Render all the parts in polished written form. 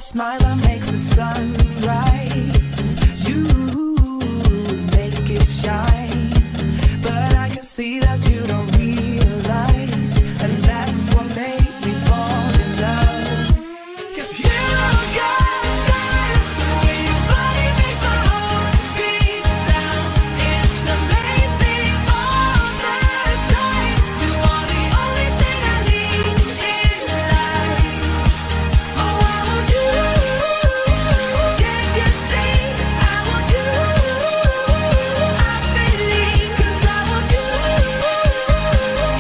smile that makes the sun rise. You make it shine, but I can see that you don't realize, and that's what made me fall in love. 'Cause you got style, the way your body makes my heart beat sound. It's amazing all the time. You are the only thing I need in life. Oh, I want you. Can't you see? I want you. I believe 'cause I want you.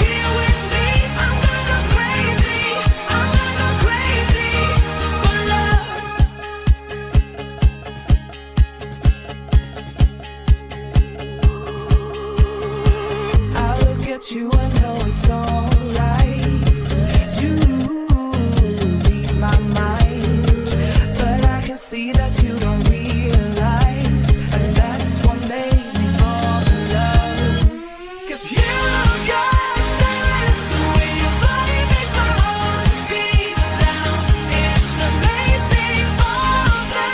Here with me, I'm gonna go crazy. I'm gonna go crazy for love. I look at you, I know it's alright. You read my mind, but I can see that you don't realize, and that's what made me fall in love. 'Cause you got style, the way your body makes my heart beat sound. It's amazing all the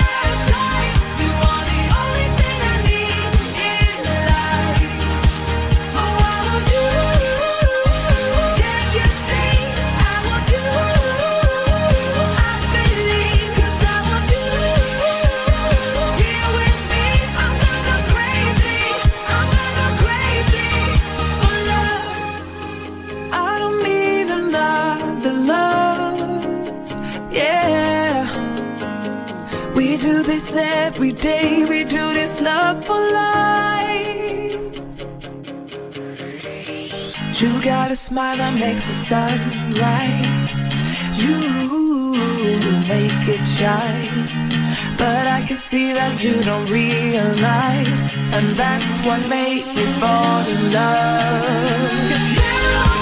time. You are the only thing I need in life. Oh, I want you. Can't you see? I want you. I believe 'cause I want you. Here with me, I'm gonna go crazy. I'm gonna go crazy for love. I don't need another love. Yeah. We do this every day. We do this love for life. You got a smile that makes the sun rise. You make it shine, but I can see that you don't realize, and that's what made me fall in love. 'Cause you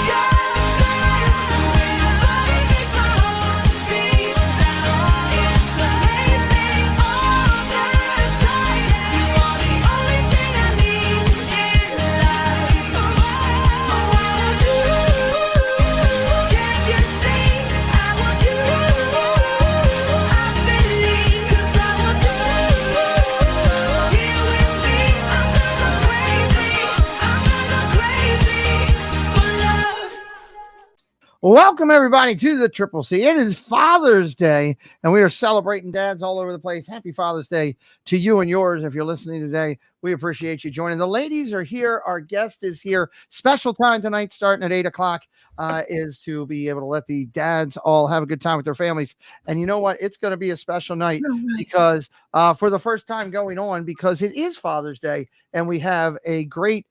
got style, the way your body makes my heart beat sound. It's amazing all the time. You are the only thing I need in life. Oh, I want you. Can't you see? I want you. I believe 'cause I want you. Here with me, I'm gonna go crazy. I'm gonna go crazy for love. Welcome, everybody, to the Triple C. It is Father's Day, and we are celebrating dads all over the place. Happy Father's Day to you and yours. If you're listening today, we appreciate you joining. The ladies are here. Our guest is here. Special time tonight, starting at 8 o'clock, is to be able to let the dads all have a good time with their families. And you know what? It's going to be a special night because for the first time going on, because it is Father's Day, and we have a great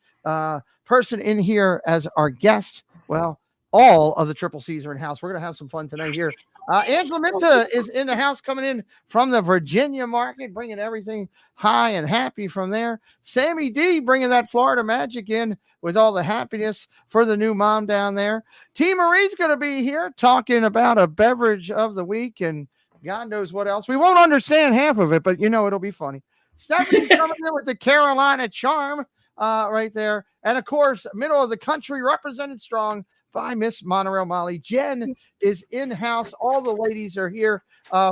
person in here as our guest. Well, all of the Triple C's are in house. We're going to have some fun tonight here. Angela Minta is in the house, coming in from the Virginia market, bringing everything high and happy from there. Sammy D bringing that Florida magic in with all the happiness for the new mom down there. T. Marie's going to be here talking about a beverage of the week and God knows what else. We won't understand half of it, but you know it'll be funny. Stephanie's coming in with the Carolina charm right there. And, of course, middle of the country, represented strong by Miss Monorail Mollie. Jen is in-house. All the ladies are here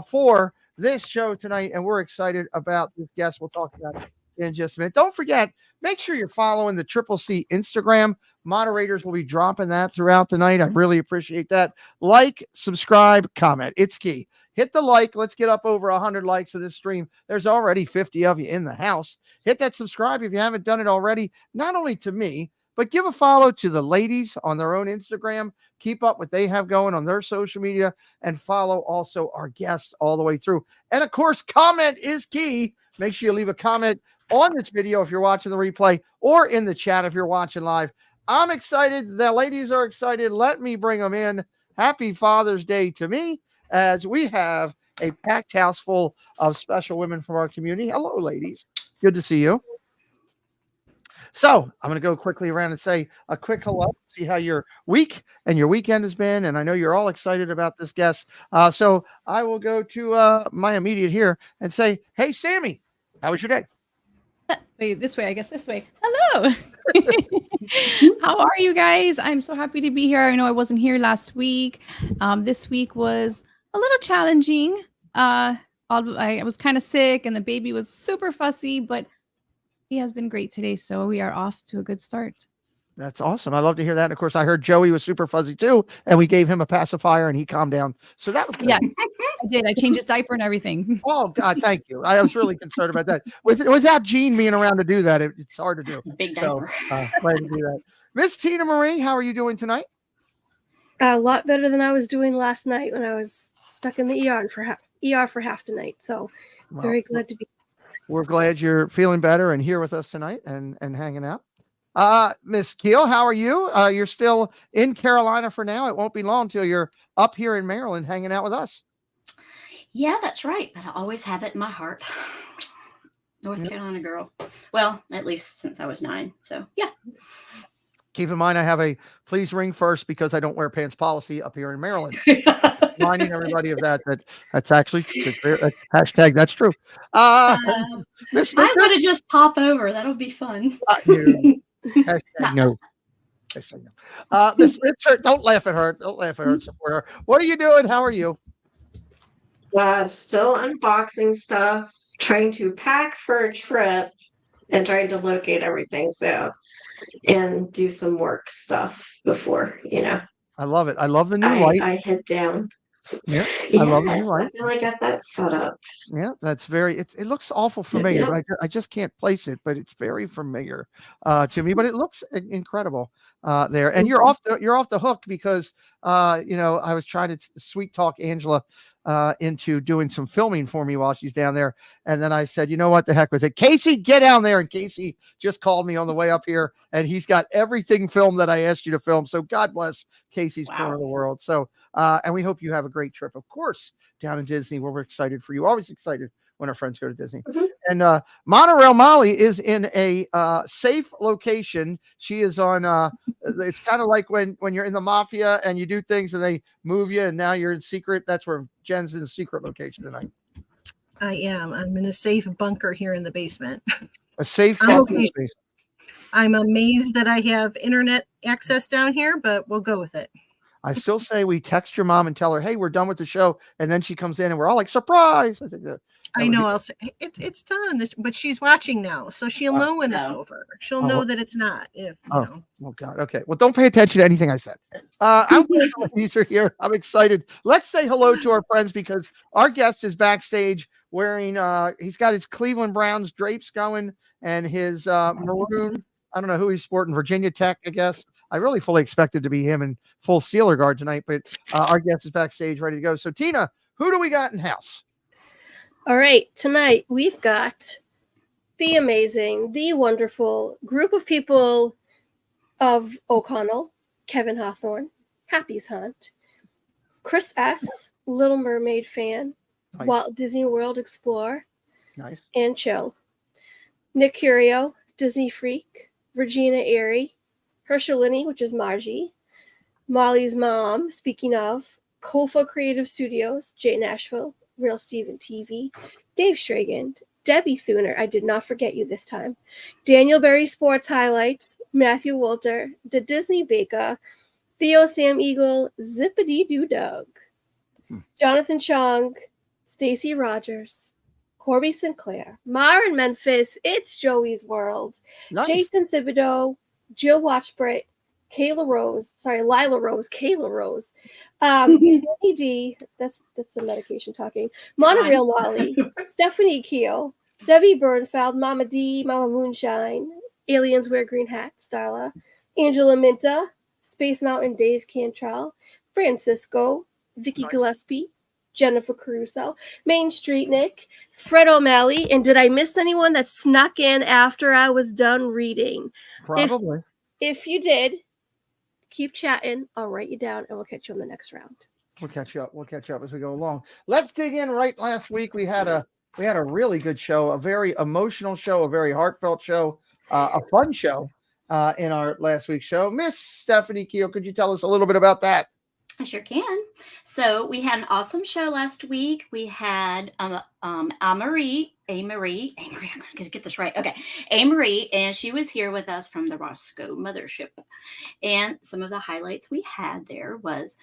for this show tonight, and we're excited about this guest. We'll talk about it in just a minute. Don't forget, make sure you're following the Triple C Instagram. Moderators will be dropping that throughout the night. I really appreciate that. Like, subscribe, comment. It's key. Hit the like. Let's get up over 100 likes of this stream. There's already 50 of you in the house. Hit that subscribe if you haven't done it already, not only to me, but give a follow to the ladies on their own Instagram. Keep up what they have going on their social media, and follow also our guests all the way through. And of course, comment is key. Make sure you leave a comment on this video if you're watching the replay, or in the chat if you're watching live. I'm excited. The ladies are excited. Let me bring them in. Happy Father's Day to me, as we have a packed house full of special women from our community. Hello, ladies. Good to see you. So I'm going to go quickly around and say a quick hello, see how your week and your weekend has been. And I know you're all excited about this guest. So I will go to my immediate here and say, hey, Sammy, how was your day? Wait, this way, I guess this way. Hello. How are you guys? I'm so happy to be here. I know I wasn't here last week. This week was a little challenging. I was kind of sick and the baby was super fussy, but he has been great today. So we are off to a good start. That's awesome. I love to hear that. And of course, I heard Joey was super fuzzy too, and we gave him a pacifier and he calmed down. So that was good. Yes, I did. I changed his diaper and everything. Oh God, thank you. I was really concerned about that. Without Gene being around to do that, it's hard to do. Big diaper. Glad to do that. Miss Tina Marie, how are you doing tonight? A lot better than I was doing last night when I was stuck in the ER for half the night. So very glad to be. We're glad you're feeling better and here with us tonight and hanging out. Miss Kiel, how are you? You're still in Carolina for now. It won't be long till you're up here in Maryland hanging out with us. Yeah, that's right. But I always have it in my heart. North Carolina girl. Well, at least since I was 9. So yeah. Keep in mind, I have a please ring first because I don't wear pants policy up here in Maryland. Reminding everybody of that's actually hashtag that's true. Miss I would have just pop over. That'll be fun. Hashtag no. Hashtag no. Miss Richard, don't laugh at her. Don't laugh at her. Support her. What are you doing? How are you? Still unboxing stuff, trying to pack for a trip, and trying to locate everything. So, and do some work stuff before, I love it. I love the new light. I head down. Yeah, yes, I love the new light. I feel like I got that set up. Yeah, that's it looks awful familiar. But I just can't place it, but it's very familiar to me. But it looks incredible there. And you're off the hook because I was trying to sweet talk Angela into doing some filming for me while she's down there. And then I said, you know what, the heck with it. Casey, get down there. And Casey just called me on the way up here and he's got everything filmed that I asked you to film. So God bless Casey's corner of the world. So, and we hope you have a great trip, of course, down in Disney. We're excited for you. Always excited when our friends go to Disney. Mm-hmm. And Monorail Mollie is in a safe location. She is on, it's kind of like when you're in the mafia and you do things and they move you and now you're in secret. That's where Jen's in a secret location tonight. I am. I'm in a safe bunker here in the basement. A safe bunker. I'm amazed that I have internet access down here, but we'll go with it. I still say we text your mom and tell her, hey, we're done with the show. And then she comes in and we're all like, surprise. I think I know. I'll say it's done, but she's watching now, so she'll know when it's over. She'll know that it's not. Oh God. Okay. Well, don't pay attention to anything I said. I'm glad these are here. I'm excited. Let's say hello to our friends because our guest is backstage wearing. He's got his Cleveland Browns drapes going and his maroon. I don't know who he's sporting. Virginia Tech, I guess. I really fully expected to be him in full Steeler guard tonight, but our guest is backstage ready to go. So, Tina, who do we got in house? All right. Tonight, we've got the amazing, the wonderful group of people of O'Connell, Kevin Hawthorne, Happy's Hunt, Chris S., Little Mermaid fan, nice. Walt Disney World Explorer, nice. And Chill, Nick Curio, Disney Freak, Regina Airy, Herschelini, which is Margie, Molly's mom, speaking of, Kofa Creative Studios, Jay Nashville, Real Steven TV, Dave Stragand, Debbie Thuner, I did not forget you this time, Daniel Berry Sports Highlights, Matthew Walter, The Disney Baker, Theo Sam Eagle, a-Dee-DooDoug, Jonathan Chong, Stacy Rogers, Corby Sinclair, Mara in Memphis, It's Joey's World, nice. Jason Thibodeau, Jill Watchbright, Lila Rose, Kayla Rose, Sammy D, that's the medication talking, Monorail Mollie, Stephanie Kiel, Debbie Bernfeld, Mama D, Mama Moonshine, Aliens Wear Green Hats, Starla, Angela Minta, Space Mountain Dave Cantrell, Francisco, Vicky nice. Gillespie, Jennifer Caruso, Main Street Nick, Fred O'Malley, and did I miss anyone that snuck in after I was done reading? Probably. If you did, keep chatting. I'll write you down and we'll catch you on the next round. We'll catch you up. We'll catch up as we go along. Let's dig in. Right last week we had a really good show, a very emotional show, a very heartfelt show, a fun show in our last week's show. Miss Stephanie Kiel, could you tell us a little bit about that? I sure can. So we had an awesome show last week. We had A-Marie, I'm going to get this right. Okay. A-Marie, and she was here with us from the Roscoe Mothership. And some of the highlights we had there was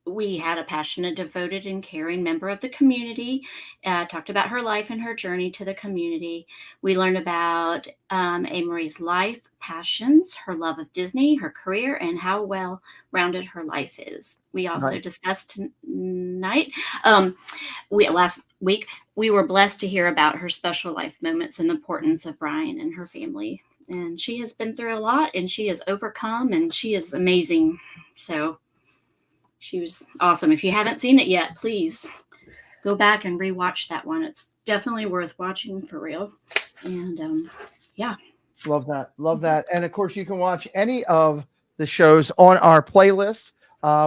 we had a passionate, devoted, and caring member of the community. Talked about her life and her journey to the community. We learned about A-Marie's life, passions, her love of Disney, her career, and how well-rounded her life is. We also discussed tonight, last week, we were blessed to hear about her special life moments and the importance of Brian and her family. And she has been through a lot, and she has overcome, and she is amazing. So she was awesome. If you haven't seen it yet, please go back and rewatch that one. It's definitely worth watching for real. And yeah. Love that. Love that. And of course, you can watch any of the shows on our playlist.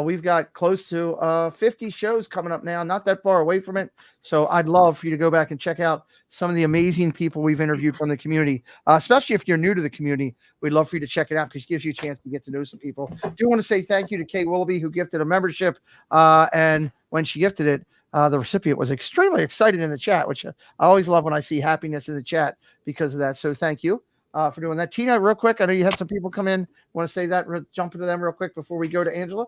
We've got close to 50 shows coming up now, not that far away from it. So I'd love for you to go back and check out some of the amazing people we've interviewed from the community, especially if you're new to the community. We'd love for you to check it out because it gives you a chance to get to know some people. I do want to say thank you to Kay Willoughby, who gifted a membership. And when she gifted it, the recipient was extremely excited in the chat, which I always love when I see happiness in the chat because of that. So thank you for doing that. Tina, real quick, I know you had some people come in. Want to say that? Jump into them real quick before we go to Angela?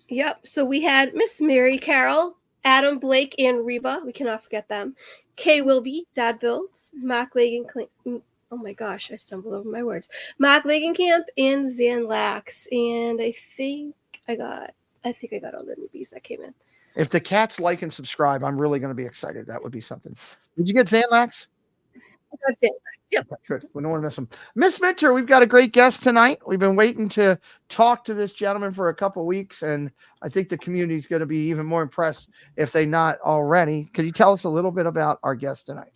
Yep. So we had Miss Mary Carroll, Adam Blake, and Reba. We cannot forget them. Kay Wilby, Dad Builds, Mark Lagenkamp. Oh my gosh, I stumbled over my words. Mark Lagenkamp and Zan Lax. And I think I got all the newbies that came in. If the cats like and subscribe, I'm really going to be excited. That would be something. Did you get Xanlax? I got Zan Lax. Yep. Good. We don't want to miss them. Miss Minter, we've got a great guest tonight. We've been waiting to talk to this gentleman for a couple of weeks, and I think the community is going to be even more impressed if they not already. Could you tell us a little bit about our guest tonight?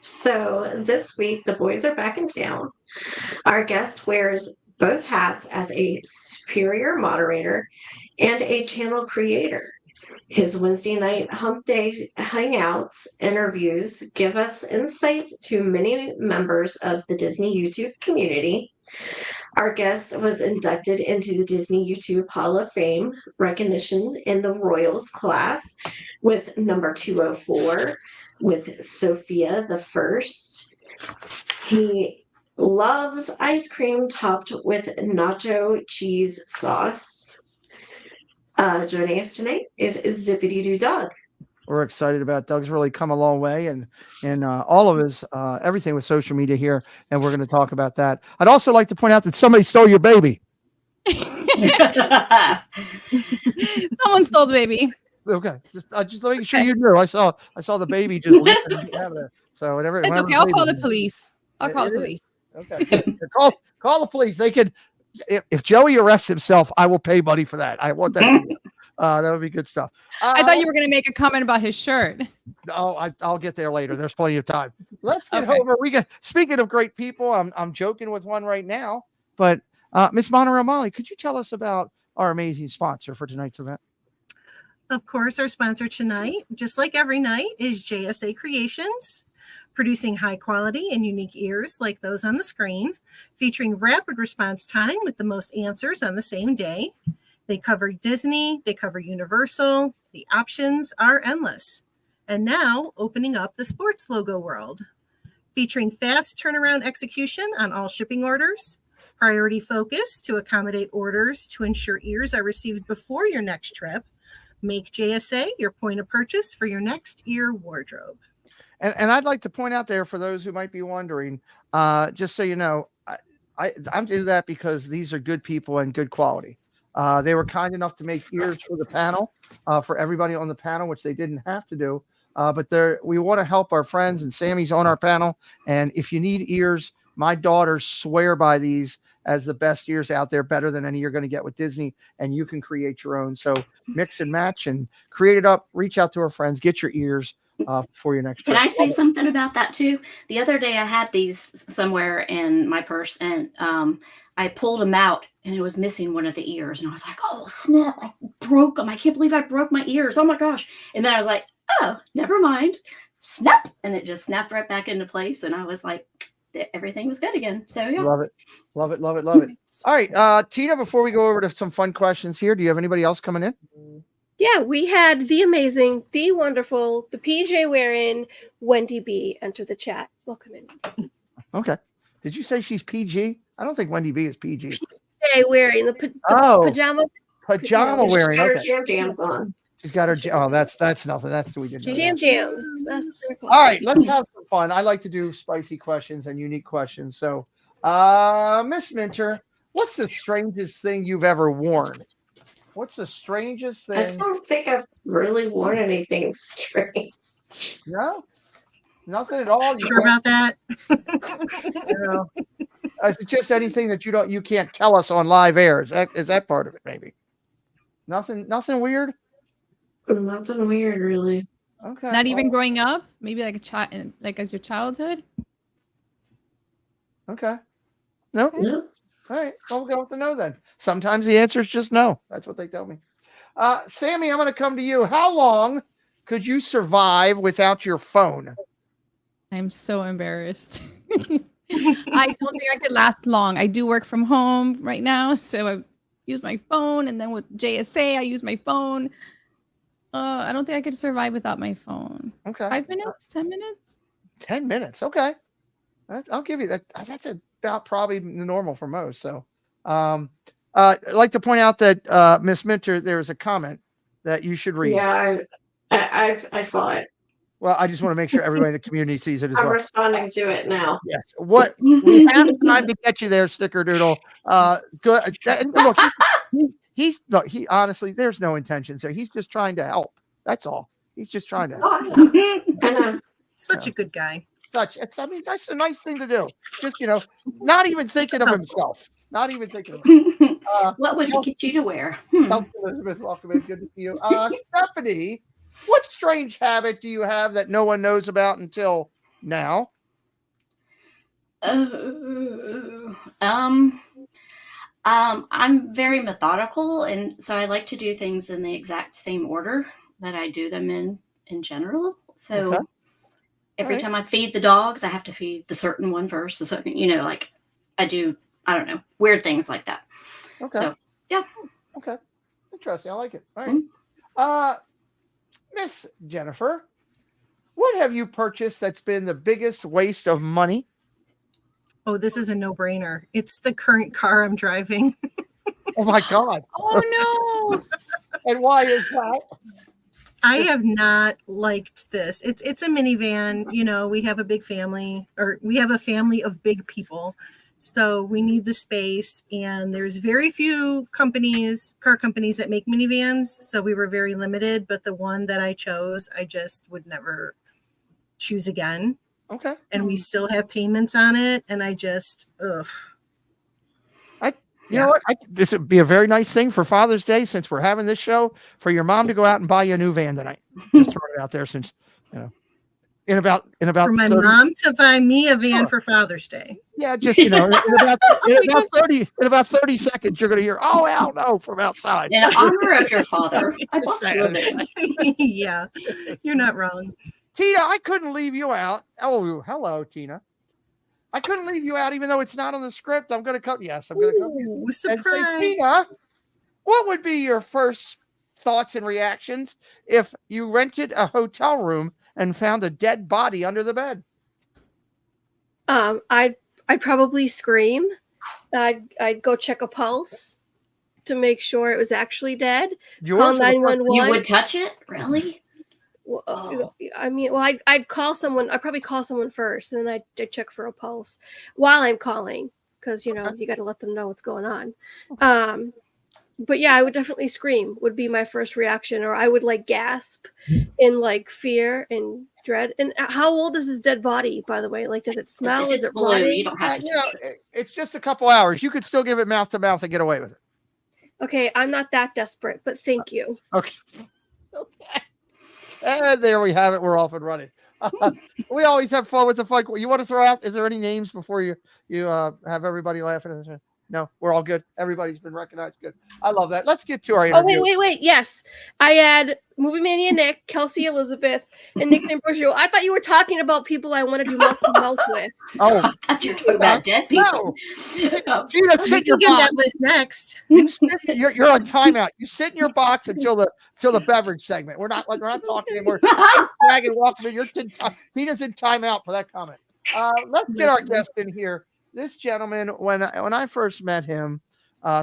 So this week, the boys are back in town. Our guest wears both hats as a superior moderator and a channel creator. His Wednesday night hump day hangouts interviews give us insight to many members of the Disney YouTube community. Our guest was inducted into the Disney YouTube Hall of Fame recognition in the Royals class with number 204 with Sophia the First. He loves ice cream topped with nacho cheese sauce. Joining us tonight is a-Dee-DooDoug. We're excited about Doug's really come a long way and all of his everything with social media here, and we're going to talk about that. I'd also like to point out that somebody stole your baby. Someone stole the baby. Okay, just making sure you knew. I saw the baby just leaving out of there. So whatever. It's okay. I'll call the police. I'll call the police. Okay, call the police. They could. If Joey arrests himself, I will pay money for that. I want that. That would be good stuff. I thought you were going to make a comment about his shirt. Oh, I'll get there later. There's plenty of time. Let's get over. Speaking of great people, I'm joking with one right now, but Miss Monorail Mollie, could you tell us about our amazing sponsor for tonight's event? Of course, our sponsor tonight, just like every night, is JSA Creations, producing high quality and unique ears like those on the screen, featuring rapid response time with the most answers on the same day. They cover Disney, they cover Universal. The options are endless. And now opening up the sports logo world, featuring fast turnaround execution on all shipping orders, priority focus to accommodate orders to ensure ears are received before your next trip. Make JSA your point of purchase for your next ear wardrobe. And I'd like to point out there for those who might be wondering, just so you know, I'm doing that because these are good people and good quality. They were kind enough to make ears for the panel, for everybody on the panel, which they didn't have to do. But we want to help our friends, and Sammy's on our panel. And if you need ears, my daughters swear by these as the best ears out there, better than any you're going to get with Disney, and you can create your own. So mix and match and create it up. Reach out to our friends. Get your ears for your next trip. Can I say something about that too? The other day I had these somewhere in my purse, and I pulled them out, and it was missing one of the ears. And I was like, oh, snap, I broke them. I can't believe I broke my ears. Oh, my gosh. And then I was like, oh, never mind. Snap. And it just snapped right back into place. And I was like, everything was good again. So, yeah. Love it. Love it. Love it. Love it. All right. Tina, before we go over to some fun questions here, do you have anybody else coming in? Yeah, we had the amazing, the wonderful, the PJ wearing Wendy B enter the chat. Welcome in. Okay. Did you say she's PG? I don't think Wendy B is PG. PJ wearing the pajama. Pajama pajamas. She's wearing. got her Okay. jam jams on. She's got her. Oh, that's nothing. That's we didn't know. Jam That. jams. That's very cool. All right, let's have some fun. I like to do spicy questions and unique questions. So, Miss Minter, what's the strangest thing you've ever worn? What's the strangest I thing? don't think I've really worn anything strange. No, nothing at all. Sure about that? You know, is it just anything that you can't tell us on live air? Is that part of it? Maybe nothing weird. Nothing weird, really. Okay. Not even growing up? Maybe like a child, like as your childhood? Okay. No. No. All right. Well, we'll go with the no then. Sometimes the answer is just no. That's what they tell me. Sammy, I'm going to come to you. How long could you survive without your phone? I'm so embarrassed. I don't think I could last long. I do work from home right now, so I use my phone, and then with JSA, I use my phone. I don't think I could survive without my phone. Okay. 5 minutes? 10 minutes? 10 minutes. Okay. I'll give you that. That's about probably the normal for most. So, I'd like to point out that Miss Minter, there's a comment that you should read. Yeah, I saw it. Well, I just want to make sure everybody in the community sees it as I'm well. responding to it now. Yes. What we have time to get you there, Snickerdoodle. Good. Look, he honestly, there's no intentions there. He's just trying to help. That's all. He's just trying to help. Oh, I know. Such a good guy. I mean, that's a nice thing to do. Just, not even thinking of himself. Not even thinking of himself. What would he get you to wear? Elizabeth, welcome in. Good to see you. Stephanie, what strange habit do you have that no one knows about until now? I'm very methodical, and so I like to do things in the exact same order that I do them in general. So Okay. every Alright. time I feed the dogs, I have to feed the certain one first. The certain, like I do. I don't know, weird things like that. Okay. So yeah. Okay. Interesting. I like it. All right. Miss Jennifer, what have you purchased that's been the biggest waste of money? Oh, this is a no-brainer. It's the current car I'm driving. Oh my God. Oh, no. And why is that? I have not liked this. It's a minivan. We have a big family, or we have a family of big people. So we need the space, and there's very few car companies that make minivans. So we were very limited, but the one that I chose, I just would never choose again. Okay. And we still have payments on it. And I just, ugh. You know what? This would be a very nice thing for Father's Day, since we're having this show, for your mom to go out and buy you a new van tonight. Just throw it out there, since, in about For my 30, mom to buy me a van Sure. for Father's Day. yeah, just in about 30 seconds, you're gonna hear, oh hell no, from outside. In honor of your father, I bought you a van. Yeah, you're not wrong. Tina, I couldn't leave you out. Oh, hello, Tina. I couldn't leave you out, even though it's not on the script. I'm gonna come. Yes, I'm gonna come Ooh, and surprise. say, Tina, what would be your first thoughts and reactions if you rented a hotel room and found a dead body under the bed? I'd probably scream. I'd go check a pulse to make sure it was actually dead. Yours Call or the person? 911. You would touch it? Really? Well, Oh. I'd call someone. I'd probably call someone first, and then I'd check for a pulse while I'm calling, because you got to let them know what's going on. But yeah, I would definitely scream. Would be my first reaction, or I would gasp in fear and dread. And how old is this dead body, by the way? Does it smell? If Is it's it blue, rotting? you don't have to touch it. It's just a couple hours. You could still give it mouth to mouth and get away with it. Okay, I'm not that desperate, but thank you. Okay. Okay. And there we have it. We're off and running. We always have fun with the fun. You want to throw out? Is there any names before you have everybody laughing? No, we're all good. Everybody's been recognized. Good. I love that. Let's get to our interview. Oh, wait. Yes. I had Movie Mania Nick, Kelsey Elizabeth, and Nickname Bushu. I thought you were talking about people I want to do mouth to mouth with. Oh, I thought you were talking about dead people. No. Tina, sit in your Get box. that list next. You're on timeout. You sit in your box until the beverage segment. We're not talking anymore. Dragon, welcome. Tina's in timeout for that comment. Let's get our guest in here. This gentleman, when I first met him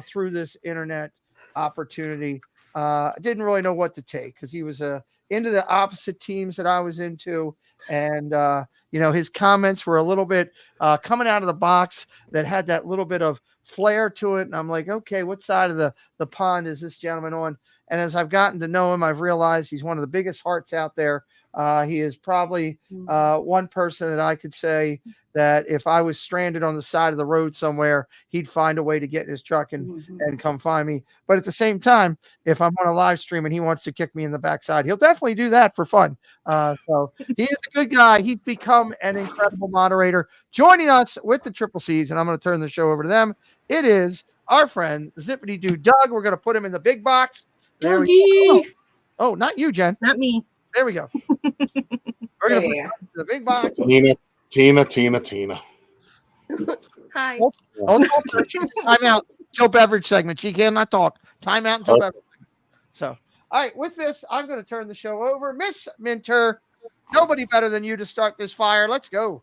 through this internet, opportunity. I didn't really know what to take because he was into the opposite teams that I was into. And, his comments were a little bit coming out of the box that had that little bit of flair to it. And I'm like, okay, what side of the pond is this gentleman on? And as I've gotten to know him, I've realized he's one of the biggest hearts out there. He is probably one person that I could say that if I was stranded on the side of the road somewhere, he'd find a way to get in his truck and come find me. But at the same time, if I'm on a live stream and he wants to kick me in the backside, he'll definitely do that for fun. So he is a good guy. He's become an incredible moderator. Joining us with the Triple C's, and I'm going to turn the show over to them. It is our friend a-Dee-DooDoug. We're going to put him in the big box. There we go. Oh, not you, Jen. Not me. There we go. We're going to put him in the big box. Tina. Hi. Hold on. Time out. Till Beverage segment. She cannot talk. Time out until Beverage. So, all right. With this, I'm going to turn the show over. Miss Minter, nobody better than you to start this fire. Let's go.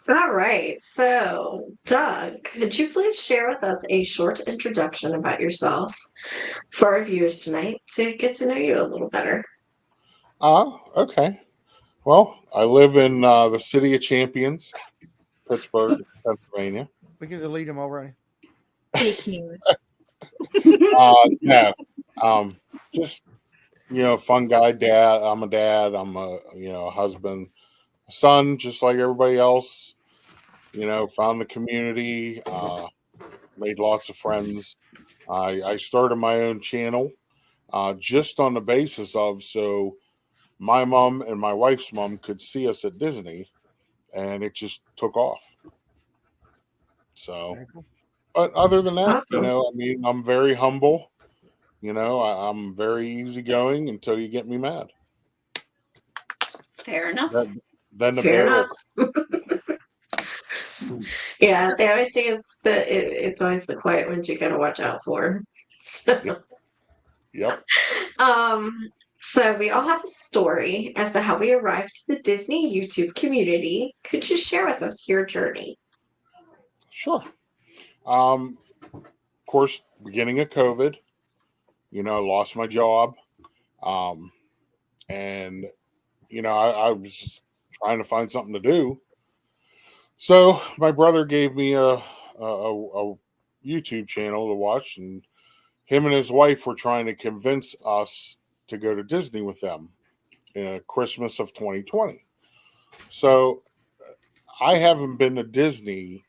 All right. So, Doug, could you please share with us a short introduction about yourself for our viewers tonight to get to know you a little better? Okay. Well, I live in the City of Champions, Pittsburgh, Pennsylvania. We can delete him already. Fake news. Just fun guy, dad. I'm a dad. I'm a husband, son, just like everybody else. Found the community, made lots of friends. I started my own channel, just on the basis of so my mom and my wife's mom could see us at Disney, and it just took off. So, but other than that, Awesome. I'm very humble. I'm very easygoing until you get me mad. Fair enough. Then the Fair bear. enough. Yeah, they always say it's always the quiet ones you gotta watch out for. So, Yep. so we all have a story as to how we arrived to the Disney YouTube community. Could you share with us your journey? Sure. Of course, beginning of COVID, lost my job. And I was just trying to find something to do. So my brother gave me a YouTube channel to watch, and him and his wife were trying to convince us to go to Disney with them in Christmas of 2020. So I haven't been to Disney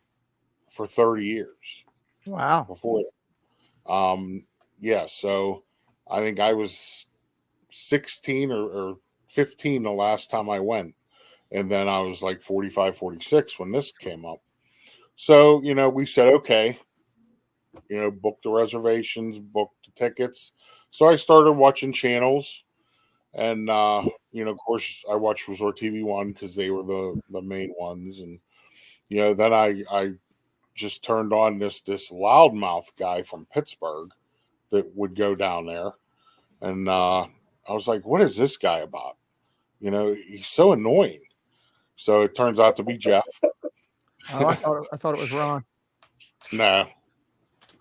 for 30 years. Wow. Before that. So I think I was 16 or 15 the last time I went. And then I was like 45, 46 when this came up. So, we said, okay, book the reservations, book the tickets. So I started watching channels. And, of course, I watched Resort TV 1 because they were the main ones. And, then I just turned on this loudmouth guy from Pittsburgh that would go down there. And I was like, what is this guy about? He's so annoying. So it turns out to be Jeff. Oh, I thought it was Ron. No.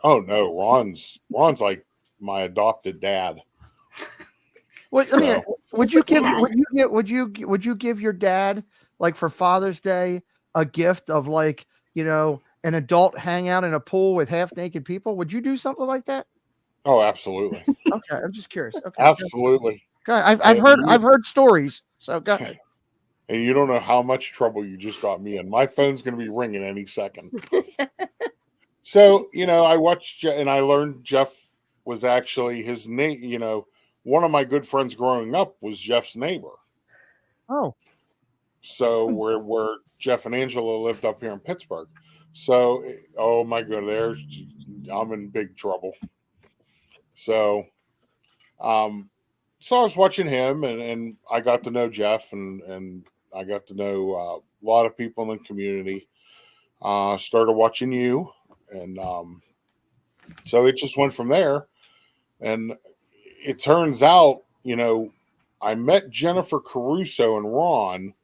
Oh no, Ron's like my adopted dad. Would you give your dad, like, for Father's Day, a gift of, like, an adult hangout in a pool with half naked people? Would you do something like that? Oh, absolutely. Okay, I'm just curious. Okay, absolutely. Okay, I've heard stories. So go ahead. And you don't know how much trouble you just got me in. My phone's going to be ringing any second. So, I watched and I learned Jeff was actually his name. One of my good friends growing up was Jeff's neighbor. Oh. So where Jeff and Angela lived up here in Pittsburgh. So, oh my God, I'm in big trouble. So, so I was watching him and I got to know Jeff and I got to know a lot of people in the community. Started watching you. And so it just went from there. And it turns out, I met Jennifer Caruso and Ron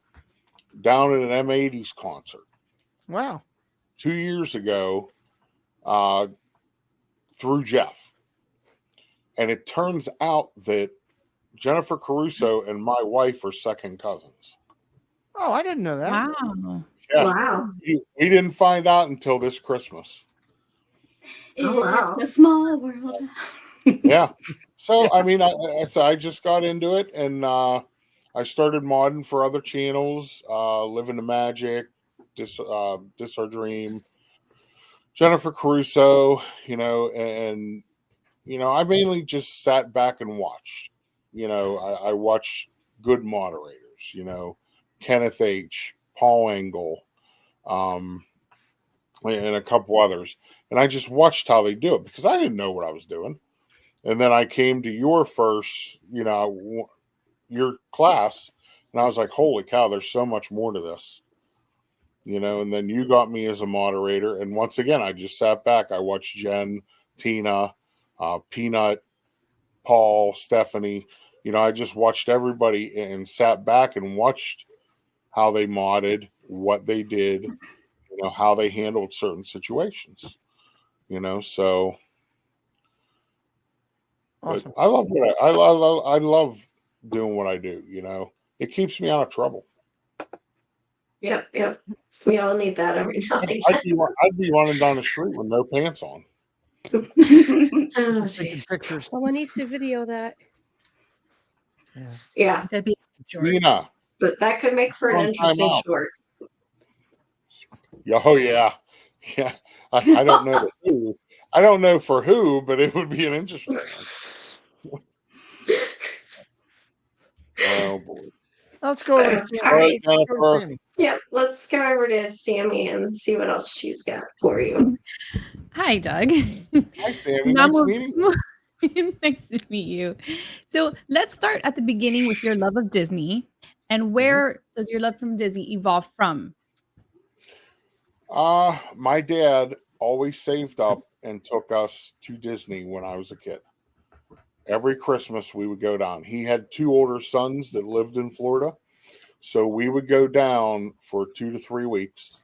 down at an M80s concert. Wow. 2 years ago through Jeff. And it turns out that Jennifer Caruso and my wife are second cousins. Oh, I didn't know that. Wow. Yeah. Wow. We didn't find out until this Christmas. Oh, wow. It's a small world. Yeah. So, I mean, I just got into it, and I started modding for other channels, Living the Magic, This Our Dream, Jennifer Caruso, and, I mainly just sat back and watched. I watch good moderators, Kenneth H., Paul Engel, and a couple others. And I just watched how they do it because I didn't know what I was doing. And then I came to your first, your class, and I was like, holy cow, there's so much more to this. And then you got me as a moderator. And once again, I just sat back. I watched Jen, Tina, Peanut, Paul, Stephanie. I just watched everybody and sat back and watched how they modded, what they did, how they handled certain situations. So Awesome. I love I love doing what I do. It keeps me out of trouble. Yep. We all need that every now and again. I'd be running down the street with no pants on. Oh, Taking jeez. pictures. Someone needs to video that. Yeah, That'd be short. Nina. but that could make for an Long time interesting out. short. Oh yeah. Yeah. I don't know who. I don't know for who, but it would be an interesting one. Oh boy. Let's go over to All right. Sammy. Yeah, let's go over to Sammy and see what else she's got for you. Hi, Doug. Hi, Sammy. Now Nice meeting you. Nice to meet you. So let's start at the beginning with your love of Disney. And where does your love from Disney evolve from? My dad always saved up and took us to Disney when I was a kid. Every Christmas we would go down. He had 2 older sons that lived in Florida. So we would go down for 2 to 3 weeks,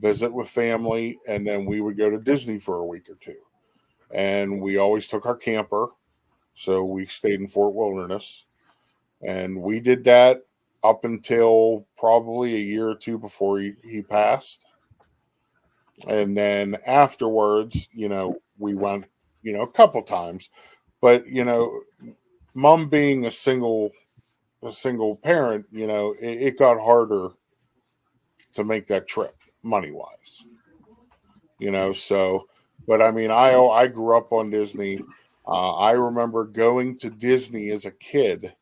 visit with family, and then we would go to Disney for a week or 2. And we always took our camper. So we stayed in Fort Wilderness. And we did that up until probably a year or 2 before he passed. And then afterwards, we went, a couple times. But, Mom being a single parent, it got harder to make that trip money wise, so, but I mean, I grew up on Disney. I remember going to Disney as a kid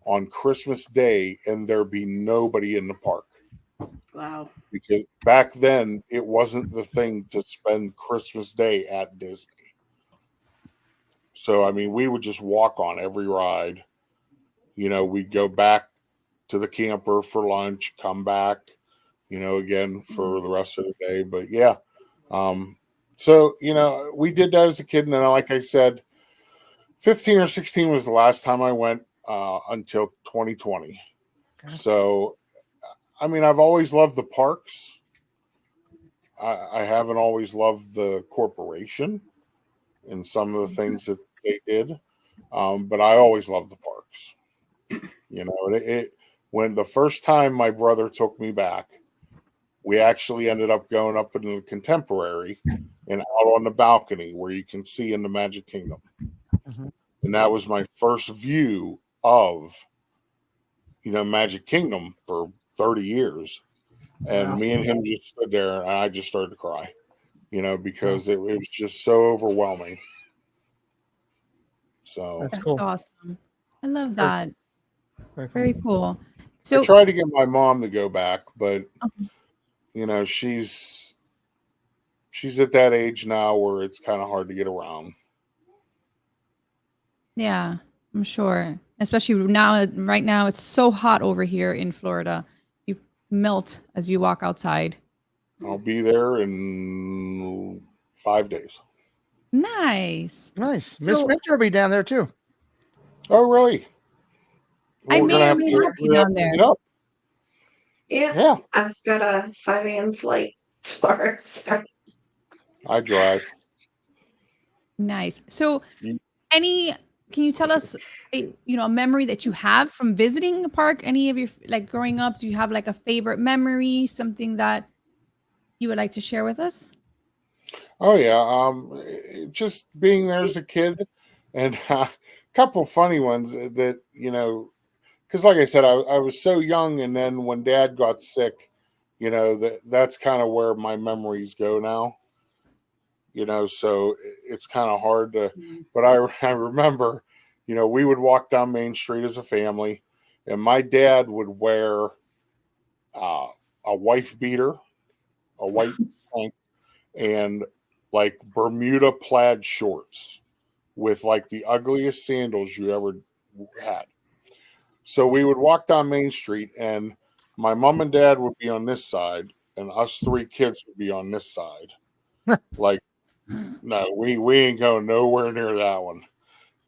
on Christmas Day and there be nobody in the park. Wow. Because back then it wasn't the thing to spend Christmas Day at Disney. So, I mean, we would just walk on every ride. We'd go back to the camper for lunch, come back, again for the rest of the day. But yeah. So, we did that as a kid. And then, like I said, 15 or 16 was the last time I went until 2020. Okay. So, I mean, I've always loved the parks. I haven't always loved the corporation and some of the things that they did. But I always loved the parks. When the first time my brother took me back, we actually ended up going up in the Contemporary and out on the balcony where you can see in the Magic Kingdom. Mm-hmm. And that was my first view of, Magic Kingdom for 30 years. And me and him just stood there and I just started to cry, because it was just so overwhelming. So that's cool. Awesome. I love that. Very cool. So I tried to get my mom to go back, but she's at that age now where it's kind of hard to get around. Yeah, I'm sure. Especially right now, it's so hot over here in Florida. You melt as you walk outside. I'll be there in 5 days. Nice. Miss Winter will be down there too. Oh, really? I may or may not be down there. Yeah. I've got a 5 a.m. flight tomorrow. So. I drive. Nice. So any can you tell us, a memory that you have from visiting a park? Any of your, like, growing up, do you have like a favorite memory, something that you would like to share with us? Oh yeah, just being there as a kid, and a couple funny ones that because like I said, I was so young, and then when Dad got sick, that's kind of where my memories go now. So it's kind of hard to, but I remember, we would walk down Main Street as a family, and my dad would wear a wife beater, a white tank, and like Bermuda plaid shorts with like the ugliest sandals you ever had. So we would walk down Main Street, and my mom and dad would be on this side, and us three kids would be on this side. Like, no, we ain't going nowhere near that one.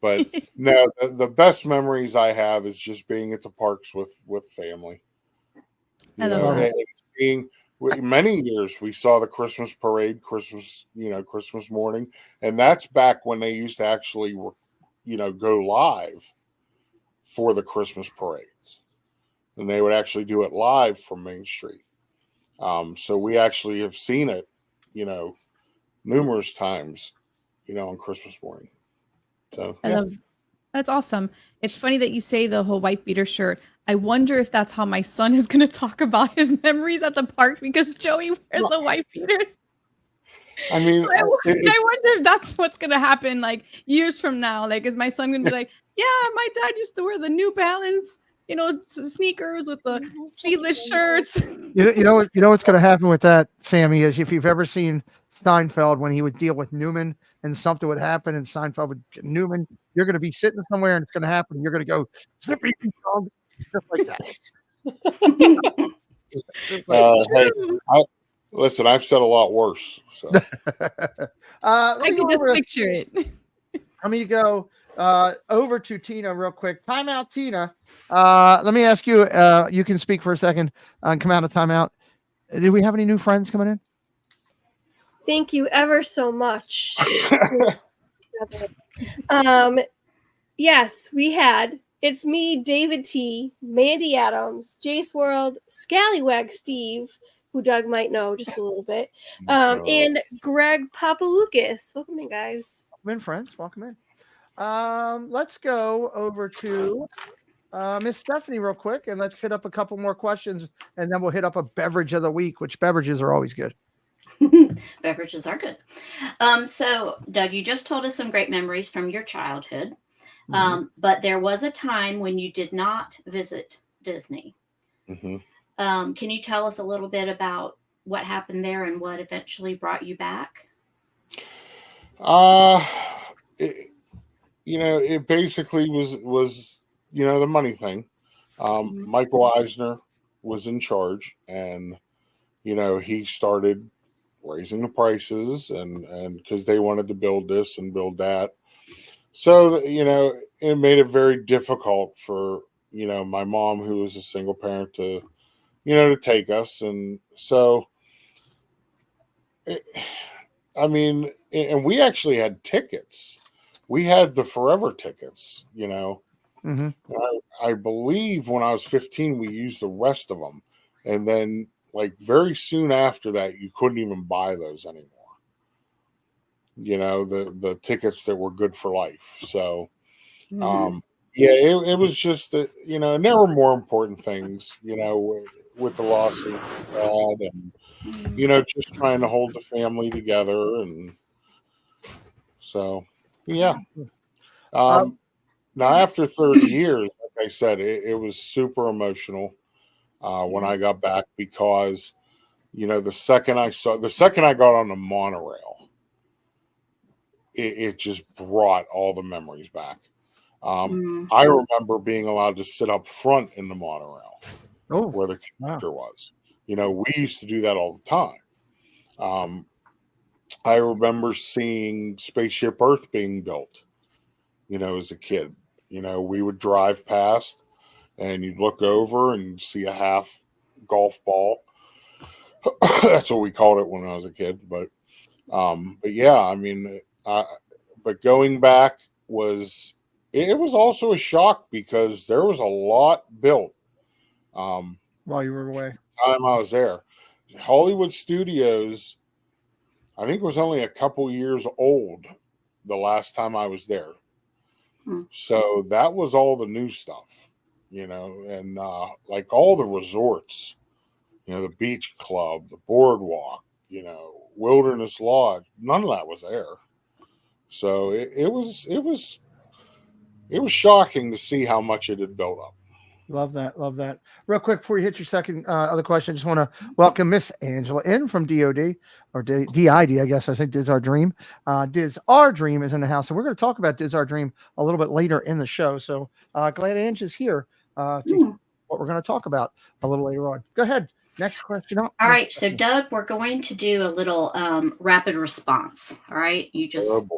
But no, the best memories I have is just being at the parks with family. I love that. And seeing many years we saw the Christmas parade, Christmas morning, and that's back when they used to actually, go live for the Christmas parades, and they would actually do it live from Main Street. So we actually have seen it, numerous times, on Christmas morning. So That's awesome. It's funny that you say the whole white beater shirt. I wonder if that's how my son is going to talk about his memories at the park, because Joey wears the white beaters. I mean, So I wonder if that's what's going to happen like years from now. Like, is my son going to be like, yeah, my dad used to wear the New Balance, sneakers with the sleeveless shirts. You know what's going to happen with that, Sammy, is if you've ever seen Seinfeld, when he would deal with Newman and something would happen, and Seinfeld would Newman, you're going to be sitting somewhere and it's going to happen, and you're going to go Snippy dog, just like that. Hey, listen, I've said a lot worse. So I can just picture it. I'm going to go over to Tina real quick. Timeout, Tina. Let me ask you. You can speak for a second. Come out of timeout. Do we have any new friends coming in? Thank you ever so much. Yes, we had. It's me, David T, Mandy Adams, Jace World, Scallywag Steve, who Doug might know just a little bit, and Greg Papalukas. Welcome in, guys. Welcome in, friends. Welcome in. Let's go over to Miss Stephanie real quick, and let's hit up a couple more questions, and then we'll hit up a beverage of the week, which beverages are always good. Beverages are good. So, Doug, you just told us some great memories from your childhood, but there was a time when you did not visit Disney. Can you tell us a little bit about what happened there and what eventually brought you back? It basically was the money thing. Michael Eisner was in charge, and he started raising the prices, and because they wanted to build this and build that, so it made it very difficult for my mom, who was a single parent, to to take us. And so and we actually had tickets. We had the forever tickets, I believe when I was 15, we used the rest of them. And then, like, very soon after that, you couldn't even buy those anymore. The tickets that were good for life. So, it was just that, and there were more important things, with the loss of dad, and, just trying to hold the family together. And so, yeah. Now, after 30 years, like I said, it was super emotional when I got back, because, the second I got on the monorail, it just brought all the memories back. I remember being allowed to sit up front in the monorail, where the conductor was. We used to do that all the time. I remember seeing Spaceship Earth being built, as a kid. We would drive past, and you'd look over and see a half golf ball. That's what we called it when I was a kid. But yeah, but going back was, it was also a shock because there was a lot built. While you were away. Time I was there, Hollywood Studios, I think, was only a couple years old the last time I was there. So that was all the new stuff, and like all the resorts, the beach club, the boardwalk, Wilderness Lodge, none of that was there. So it was shocking to see how much it had built up. Love that. Love that. Real quick, before you hit your second other question, I just want to welcome Miss Angela in from DOD or DID, I guess. I think Diz Our Dream. Diz Our Dream is in the house, and we're going to talk about Diz Our Dream a little bit later in the show. So glad Ange is here to hear what we're going to talk about a little later on. Go ahead. Next question. All right. So, Doug, we're going to do a little rapid response. All right. You just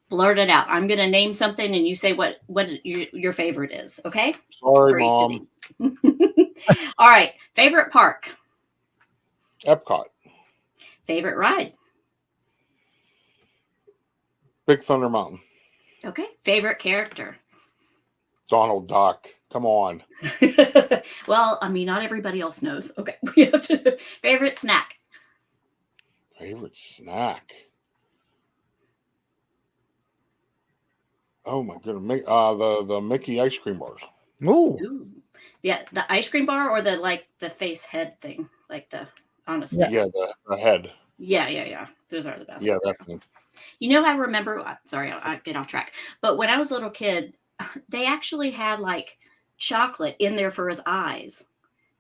blurt it out. I'm going to name something and you say what your favorite is. Okay. Sorry, Mom. All right. Favorite park? Epcot. Favorite ride? Big Thunder Mountain. Okay. Favorite character? Donald Duck. Come on. Well, I mean, not everybody else knows. Okay. We have to. Favorite snack? Favorite snack? Oh my goodness! The Mickey ice cream bars. Ooh. Yeah, the ice cream bar or the face head thing, like the honestly. Yeah, the head. Yeah. Those are the best. Yeah, that thing. I remember. Sorry, I'll get off track. But when I was a little kid, they actually had like chocolate in there for his eyes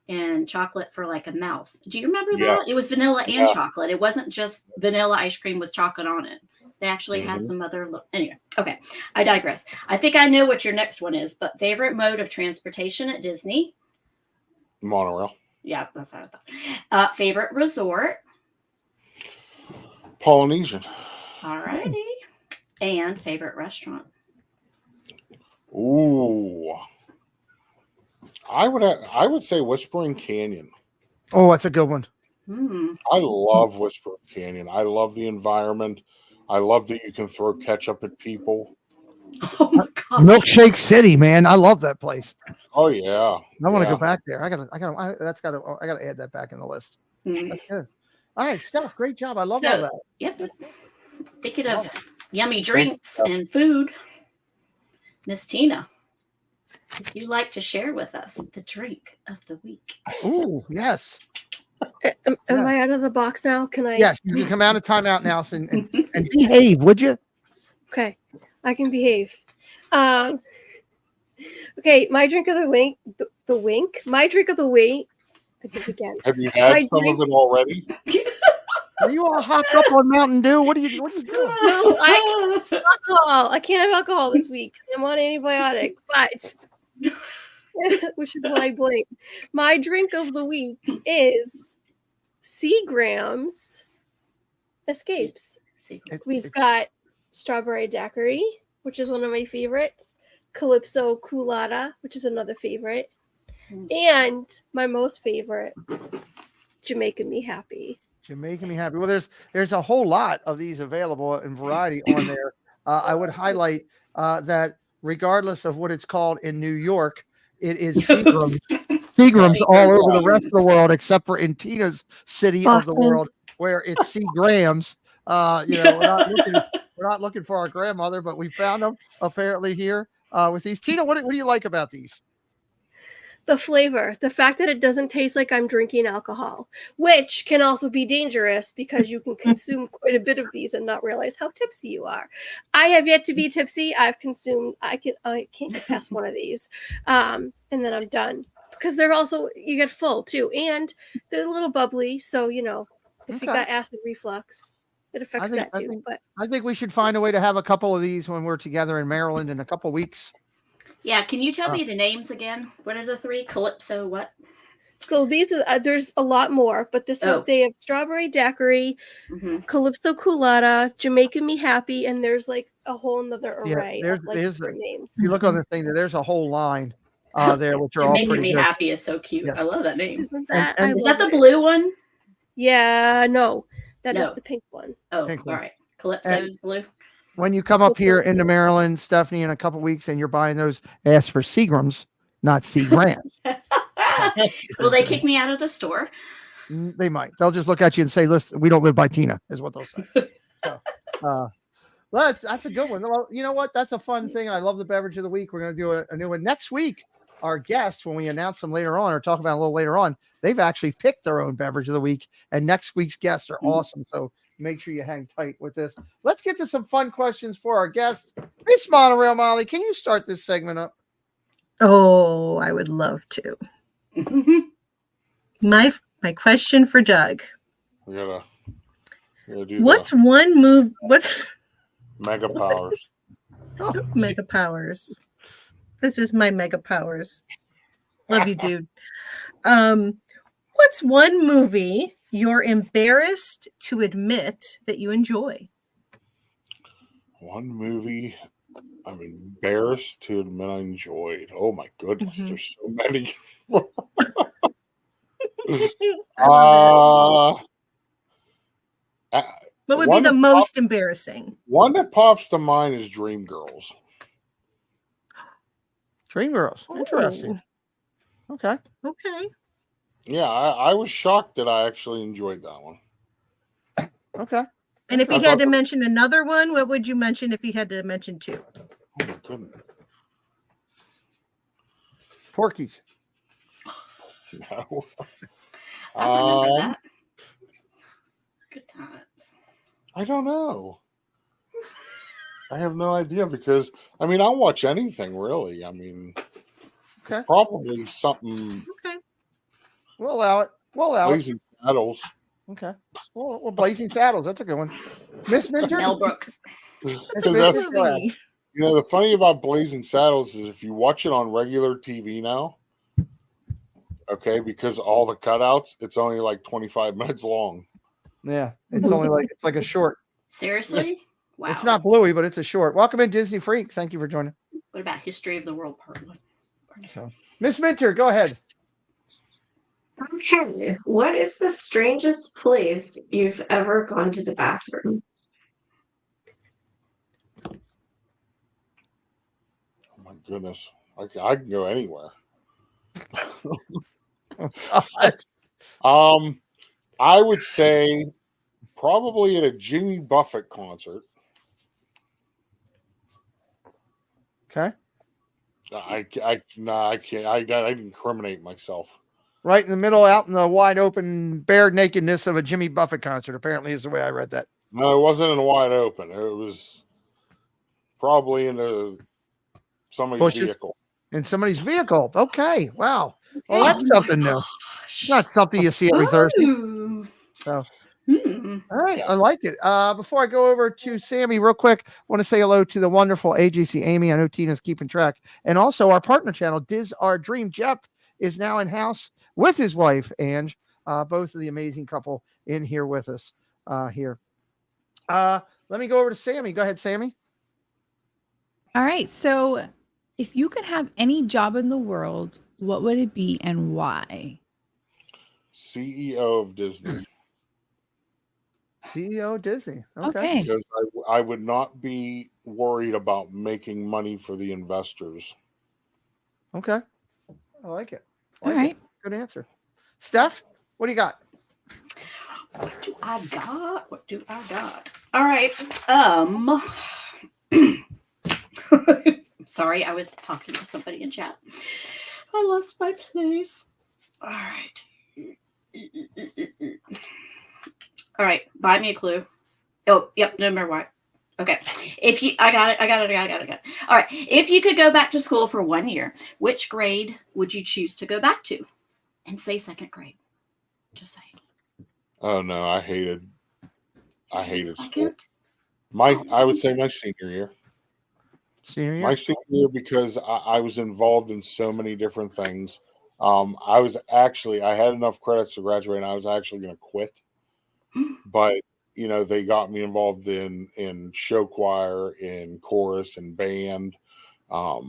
and chocolate for like a mouth. Do you remember that? It was vanilla and chocolate. It wasn't just vanilla ice cream with chocolate on it. They actually had some other anyway. Okay, I digress. I think I know what your next one is, but favorite mode of transportation at Disney? Monorail. Yeah, that's what I thought. Favorite resort? Polynesian. All righty. And favorite restaurant? Ooh. I would say Whispering Canyon. Oh, that's a good one. I love Whispering Canyon. I love the environment. I love that you can throw ketchup at people. Oh my gosh. Milkshake City, man. I love that place. Oh yeah. I want to go back there. I gotta add that back in the list. That's good. All right, Steph, great job. I love all that. Yep. Thinking of yummy drinks and food. Miss Tina, if you'd like to share with us the drink of the week. Ooh, yes. Am I out of the box now? Can I? Yes, you can come out of timeout now and behave, would you? Okay, I can behave. Okay, my drink of the week. My drink of the week. I did it again. Have you had some of it already? Are you all hopped up on Mountain Dew? What are you doing? No, I can't have alcohol. I can't have alcohol this week. I'm on antibiotic, but which is what I blame. My drink of the week is Seagram's Escapes. We've got strawberry daiquiri, which is one of my favorites. Calypso Colada, which is another favorite. And my most favorite, Jamaican Me Happy. Jamaican Me Happy. Well, there's a whole lot of these available in variety on there. I would highlight that regardless of what it's called in New York, it is Seagram's. Seagram's all over the rest of the world, except for in Tina's city of the world, where it's Seagram's. We're not looking for our grandmother, but we found them apparently here with these. Tina, what do you like about these? The flavor, the fact that it doesn't taste like I'm drinking alcohol, which can also be dangerous because you can consume quite a bit of these and not realize how tipsy you are. I have yet to be tipsy. I can't get past one of these. And then I'm done because they're also, you get full too. And they're a little bubbly. So, if you got acid reflux, it affects that too. But I think we should find a way to have a couple of these when we're together in Maryland in a couple of weeks. Yeah, can you tell me the names again? What are the three? Calypso what? So these are there's a lot more, but this one they have strawberry daiquiri, Calypso Colada, Jamaican Me Happy, and there's like a whole nother array of different names. You look on the thing, there's a whole line there, which are all pretty Jamaican Me good. Happy is so cute. Yes. I love that name. Isn't that? Is that the blue one? Yeah, no, that is the pink one. Oh, all right. Calypso's blue. when you come up here into Maryland, Stephanie, in a couple weeks, and you're buying those, ask for Seagrams, not Seagrams. Will they kick me out of the store? They might. They'll just look at you and say, "Listen, we don't live by Tina," is what they'll say. So, that's a good one. Well, you know what? That's a fun thing. I love the beverage of the week. We're going to do a new one next week. Our guests, when we announce them later on or talk about it a little later on, they've actually picked their own beverage of the week. And next week's guests are awesome. So make sure you hang tight with this. Let's get to some fun questions for our guests. Miss Monorail Mollie, can you start this segment up? Oh, I would love to. My question for Doug. We gotta do What's one move? What's Mega Powers? Mega Powers? This is my Mega Powers. Love you, dude. What's one movie you're embarrassed to admit that you enjoy? One movie I'm embarrassed to admit I enjoyed. Oh my goodness, there's so many. What would be the most embarrassing? One that pops to mind is Dreamgirls. Dreamgirls. Interesting. Okay. Yeah, I was shocked that I actually enjoyed that one. Okay. And if you had to mention another one, what would you mention if you had to mention two? Oh my goodness. Porky's. No. I remember that. Good times. I don't know. I have no idea because I'll watch anything really. Okay. Probably something. Okay. We'll allow it. Blazing Saddles. Okay. Well, Blazing Saddles. That's a good one. Miss Minter. Mel Brooks. Because the funny about Blazing Saddles is if you watch it on regular TV now, okay, because all the cutouts, it's only like 25 minutes long. Yeah, it's only it's like a short. Seriously? Wow. It's not Bluey, but it's a short. Welcome in, Disney Freak. Thank you for joining. What about History of the World Part 1? So, Miss Minter, go ahead. Okay. What is the strangest place you've ever gone to the bathroom? Oh my goodness. I can go anywhere. I would say probably at a Jimmy Buffett concert. Okay. I can't. I'd incriminate myself. Right in the middle, out in the wide open, bare nakedness of a Jimmy Buffett concert, apparently is the way I read that. No, it wasn't in the wide open. It was probably in somebody's vehicle. In somebody's vehicle. Okay. Wow. Well, that's something new. It's not something you see every Thursday. So, all right. I like it. Before I go over to Sammy real quick, I want to say hello to the wonderful AJC Amy. I know Tina's keeping track. And also our partner channel, Diz Our Dream. Jeff is now in house with his wife, Ange. Both of the amazing couple in here with us here. Let me go over to Sammy. Go ahead, Sammy. All right. So if you could have any job in the world, what would it be and why? CEO of Disney. CEO of Disney. Okay. Because I would not be worried about making money for the investors. Okay. I like it. All right. Good answer. Steph, what do you got? What do I got? All right. Sorry, I was talking to somebody in chat. I lost my place. All right. All right. Buy me a clue. Oh, yep. Number one. Okay. I got it. All right. If you could go back to school for 1 year, which grade would you choose to go back to? And say second grade. Just say. Oh no, I hated school. I would say my senior year. Senior year? My senior year because I was involved in so many different things. I had enough credits to graduate and I was actually going to quit. But, they got me involved in show choir, in chorus and band. I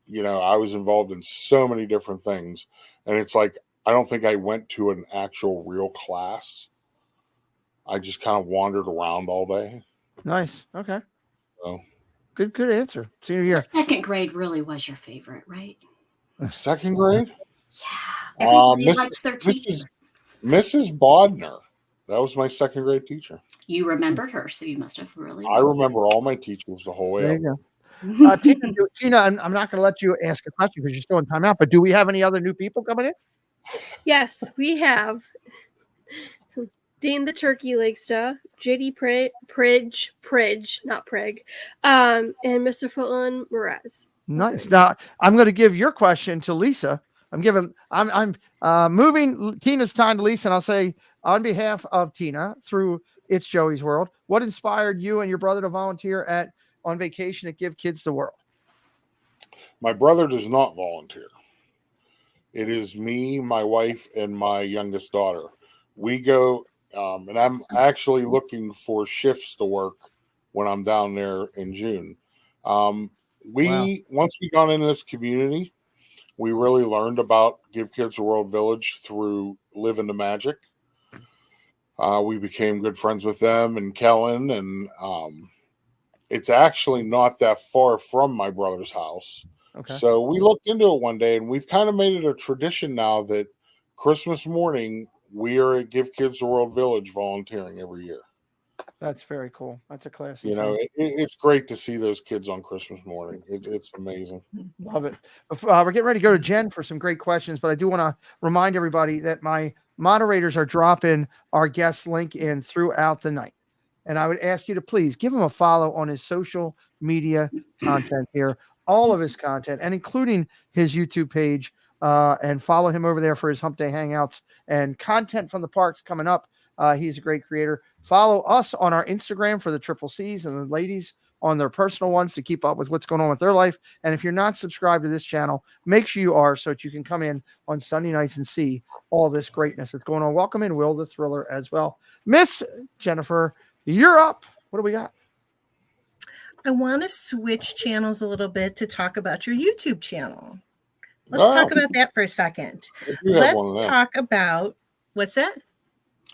was involved in so many different things. And it's like, I don't think I went to an actual real class. I just kind of wandered around all day. Nice. Okay. So Good answer. Senior year. Second grade really was your favorite, right? second grade, Yeah. Everybody likes their teacher. Mrs. Bodner. That was my second grade teacher. You remembered her, so you must have really I remember all my teachers the whole way There up. you go. Tina, I'm not going to let you ask a question because you're still in timeout, but do we have any other new people coming in? Yes, we have Dean the Turkey Lakesta, JD Pridge, not Preg, and Mr. Footland Mraz. Nice. Now I'm going to give your question to Lisa. I'm moving Tina's time to Lisa, and I'll say on behalf of Tina through It's Joey's World, what inspired you and your brother to volunteer on vacation at Give Kids the World? My brother does not volunteer. It is me, my wife, and my youngest daughter. We go, and I'm actually looking for shifts to work when I'm down there in June. Once we got into this community, we really learned about Give Kids the World Village through Living the Magic. We became good friends with them and Kellen, and it's actually not that far from my brother's house. Okay. So we looked into it one day, and we've kind of made it a tradition now that Christmas morning we are at Give Kids the World Village volunteering every year. That's very cool. That's a classy You know, thing. it's great to see those kids on Christmas morning. It's amazing. Love it. We're getting ready to go to Jen for some great questions, but I do want to remind everybody that my moderators are dropping our guest link in throughout the night. And I would ask you to please give him a follow on his social media content here, all of his content, and including his YouTube page, and follow him over there for his Hump Day Hangouts and content from the parks coming up. He's a great creator. Follow us on our Instagram for the Triple C's and the ladies on their personal ones to keep up with what's going on with their life. And if you're not subscribed to this channel, make sure you are so that you can come in on Sunday nights and see all this greatness that's going on. Welcome in Will the Thriller as well. Miss Jennifer, you're up. What do we got? I want to switch channels a little bit to talk about your YouTube channel. Let's talk about that for a second. Let's talk about, what's that?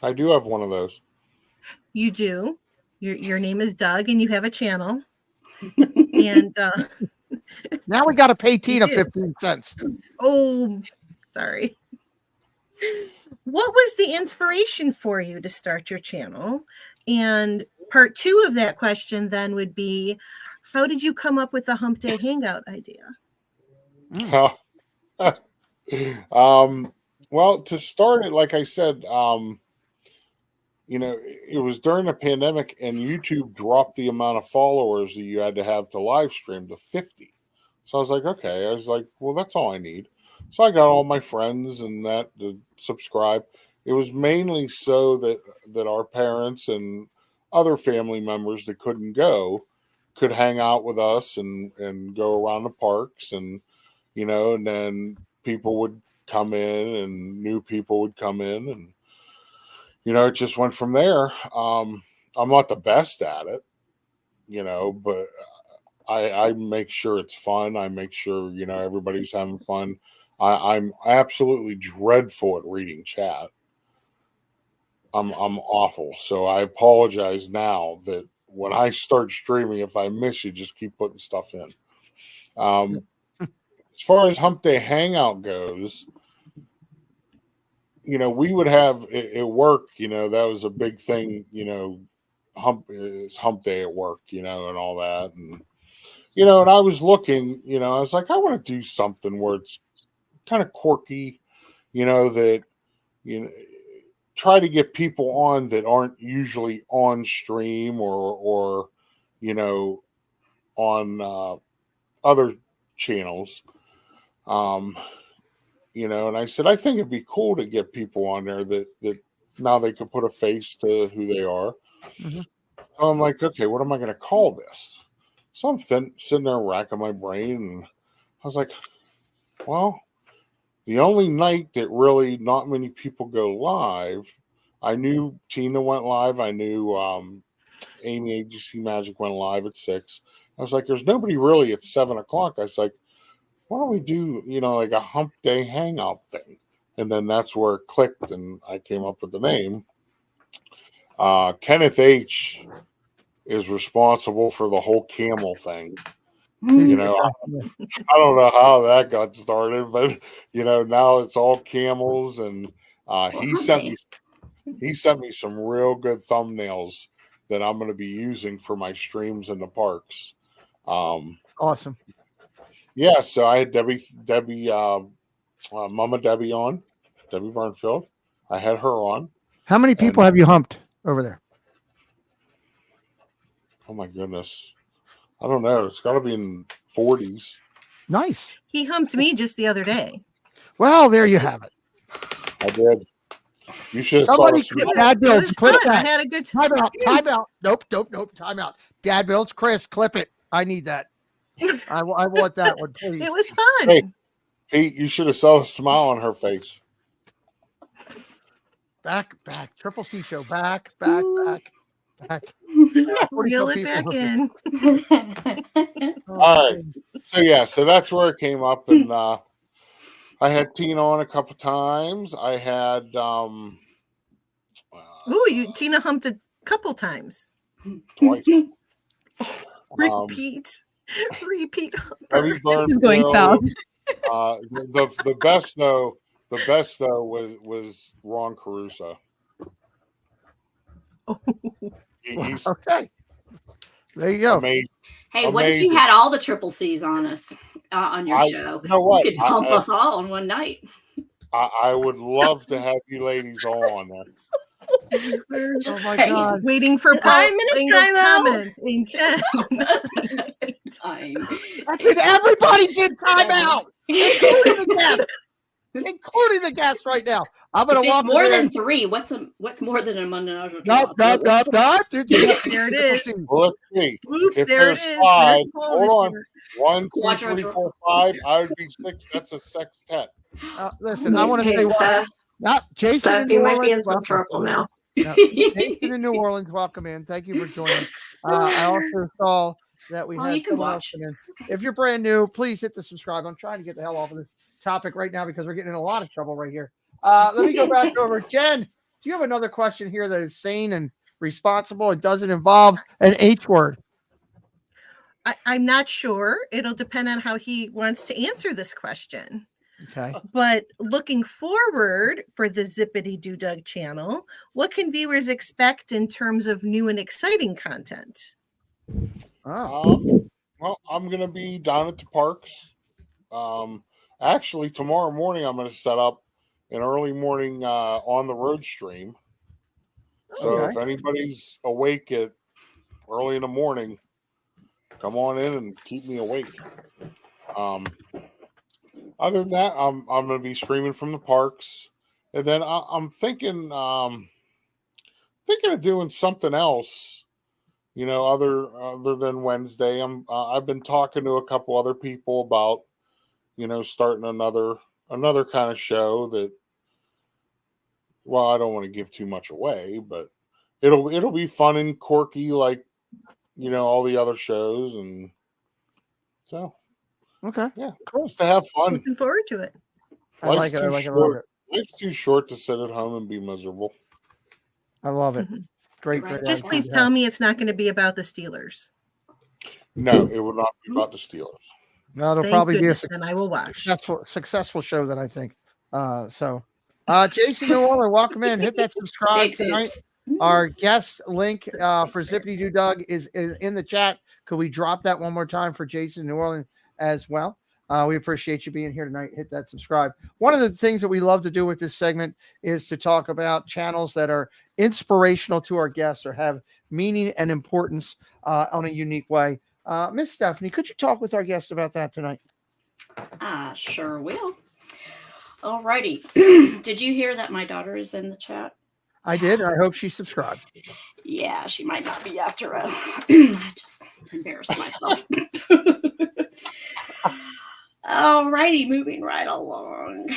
I do have one of those. You do. Your name is Doug, and you have a channel. And now we got to pay Tina 15 cents. Oh, sorry. What was the inspiration for you to start your channel? And part 2 of that question then would be, how did you come up with the Hump Day Hangout idea? Well, to start it, like I said, it was during the pandemic, and YouTube dropped the amount of followers that you had to have to live stream to 50. So I was like, okay. I was like, well, that's all I need. So I got all my friends and that to subscribe. It was mainly so that our parents and other family members that couldn't go could hang out with us and go around the parks, and and then people would come in and new people would come in, and it just went from there. I'm not the best at it, but I make sure it's fun. I make sure, everybody's having fun. I'm absolutely dreadful at reading chat. I'm awful. So I apologize now that when I start streaming, if I miss you, just keep putting stuff in. As far as Hump Day Hangout goes, we would have at work, that was a big thing, Hump Day at work, and all that. And, and I was looking, I was like, I want to do something where it's kind of quirky, that, try to get people on that aren't usually on stream or on other channels. And I said, I think it'd be cool to get people on there that now they could put a face to who they are. Mm-hmm. So I'm like, okay, what am I going to call this? So I'm sitting there racking my brain, and I was like, well, the only night that really not many people go live, I knew Tina went live. I knew Amy AGC Magic went live at 6. I was like, there's nobody really at 7 o'clock. I was like, why don't we do, like a Hump Day Hangout thing? And then that's where it clicked, and I came up with the name. Kenneth H. is responsible for the whole camel thing. He's You a know, good guy. I don't know how that got started, but now it's all camels, and he sent me some real good thumbnails that I'm going to be using for my streams in the parks. Awesome. Yeah, so I had Debbie, Mama Debbie on, Debbie Burnfield. I had her on. How many people have you humped over there? Oh my goodness, I don't know. It's got to be in 40s. Nice. He humped me just the other day. Well, there you have it. I did. You should have Somebody saw us. Dad It Builds, was clip fun. I that. had a good time. Time out. Nope. Time out. Dad Builds, Chris, clip it. I need that. I want that one, please. It was fun. Hey. Pete, you should have saw a smile on her face. Back. Triple C show. Back. Reel Reel it back in. All right. So that's where it came up, and I had Tina on a couple times. I had Tina humped a couple times. twice. Repeat. Debbie This is going Burnfield, south. the best though was Ron Caruso. He's Okay. There you go. amazing. Hey, what if you Amazing. had all the triple C's on us on your show? You know what? You could hump us all in one night. I would love to have you ladies all on there. Just Oh my saying. God. Waiting for Paul 5 minutes Engel's time out. comment in 10. Time. That's it. Everybody's in timeout, including the guest. Including the guest right now. I'm If gonna it's walk more in. than three, what's more than a Monday? Nope. Did you There it is. Well, let's see. Oop, If there it there's is. five, There's Paul hold the on. Tutor. 1, 2, 3, Quadrangle. 4, 5. I would be 6. That's a sextet. Listen, I want to Hey, say what. Jason in Steph, New you might be in Orleans, some welcome. trouble now. Jason in New Orleans, welcome in. Thank you for joining. I also saw that we Oh, had you can someone else watch. come in. It's okay. If you're brand new, please hit the subscribe. I'm trying to get the hell off of this topic right now because we're getting in a lot of trouble right here. Let me go back over. Jen, do you have another question here that is sane and responsible? It doesn't involve an H word. I'm not sure. It'll depend on how he wants to answer this question. Okay. But looking forward for the Zippity-Doo-Dug channel, what can viewers expect in terms of new and exciting content? Oh. Well, I'm going to be down at the parks. Actually, tomorrow morning, I'm going to set up an early morning on the road stream. So Okay. if anybody's awake at early in the morning, come on in and keep me awake. Other than that, I'm going to be streaming from the parks, and then I'm thinking of doing something else. Other than Wednesday. I've been talking to a couple other people about starting another kind of show that. Well, I don't want to give too much away, but it'll be fun and quirky like all the other shows, and so. Okay. Yeah, cool. Just to have fun. Looking forward to it. I like it. I like it. I love it. Life's too short to sit at home and be miserable. I love it. Great. Just idea. please tell me it's not going to be about the Steelers. No, it will not be about the Steelers. No, it'll Thank probably goodness, be a then I will watch. successful show that I think. Jason New Orleans, welcome in. Hit that subscribe Big tonight. boobs. Our guest link for Zippity-Doo-Dug is in the chat. Could we drop that one more time for Jason New Orleans as well? We appreciate you being here tonight. Hit that subscribe. One of the things that we love to do with this segment is to talk about channels that are inspirational to our guests or have meaning and importance on a unique way. Miss Stephanie, could you talk with our guests about that tonight? I sure will. All righty. Did you hear that my daughter is in the chat? I did. I hope she subscribed. Yeah, she might not be after a. I just embarrassed myself. All righty, moving right along.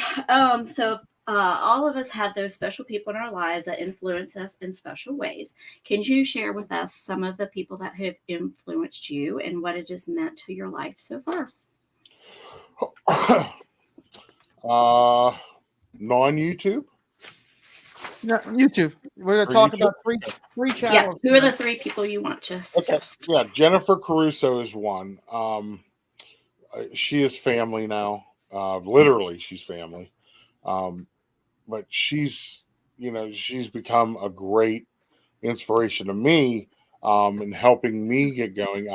So all of us have those special people in our lives that influence us in special ways. Can you share with us some of the people that have influenced you and what it has meant to your life so far? Non-YouTube. No, YouTube. We're going to Are talk you about three Yeah. channels. Who are the three people you want to Okay. suggest? Yeah, Jennifer Caruso is one. She is family now. Literally, she's family. But she's become a great inspiration to me in helping me get going.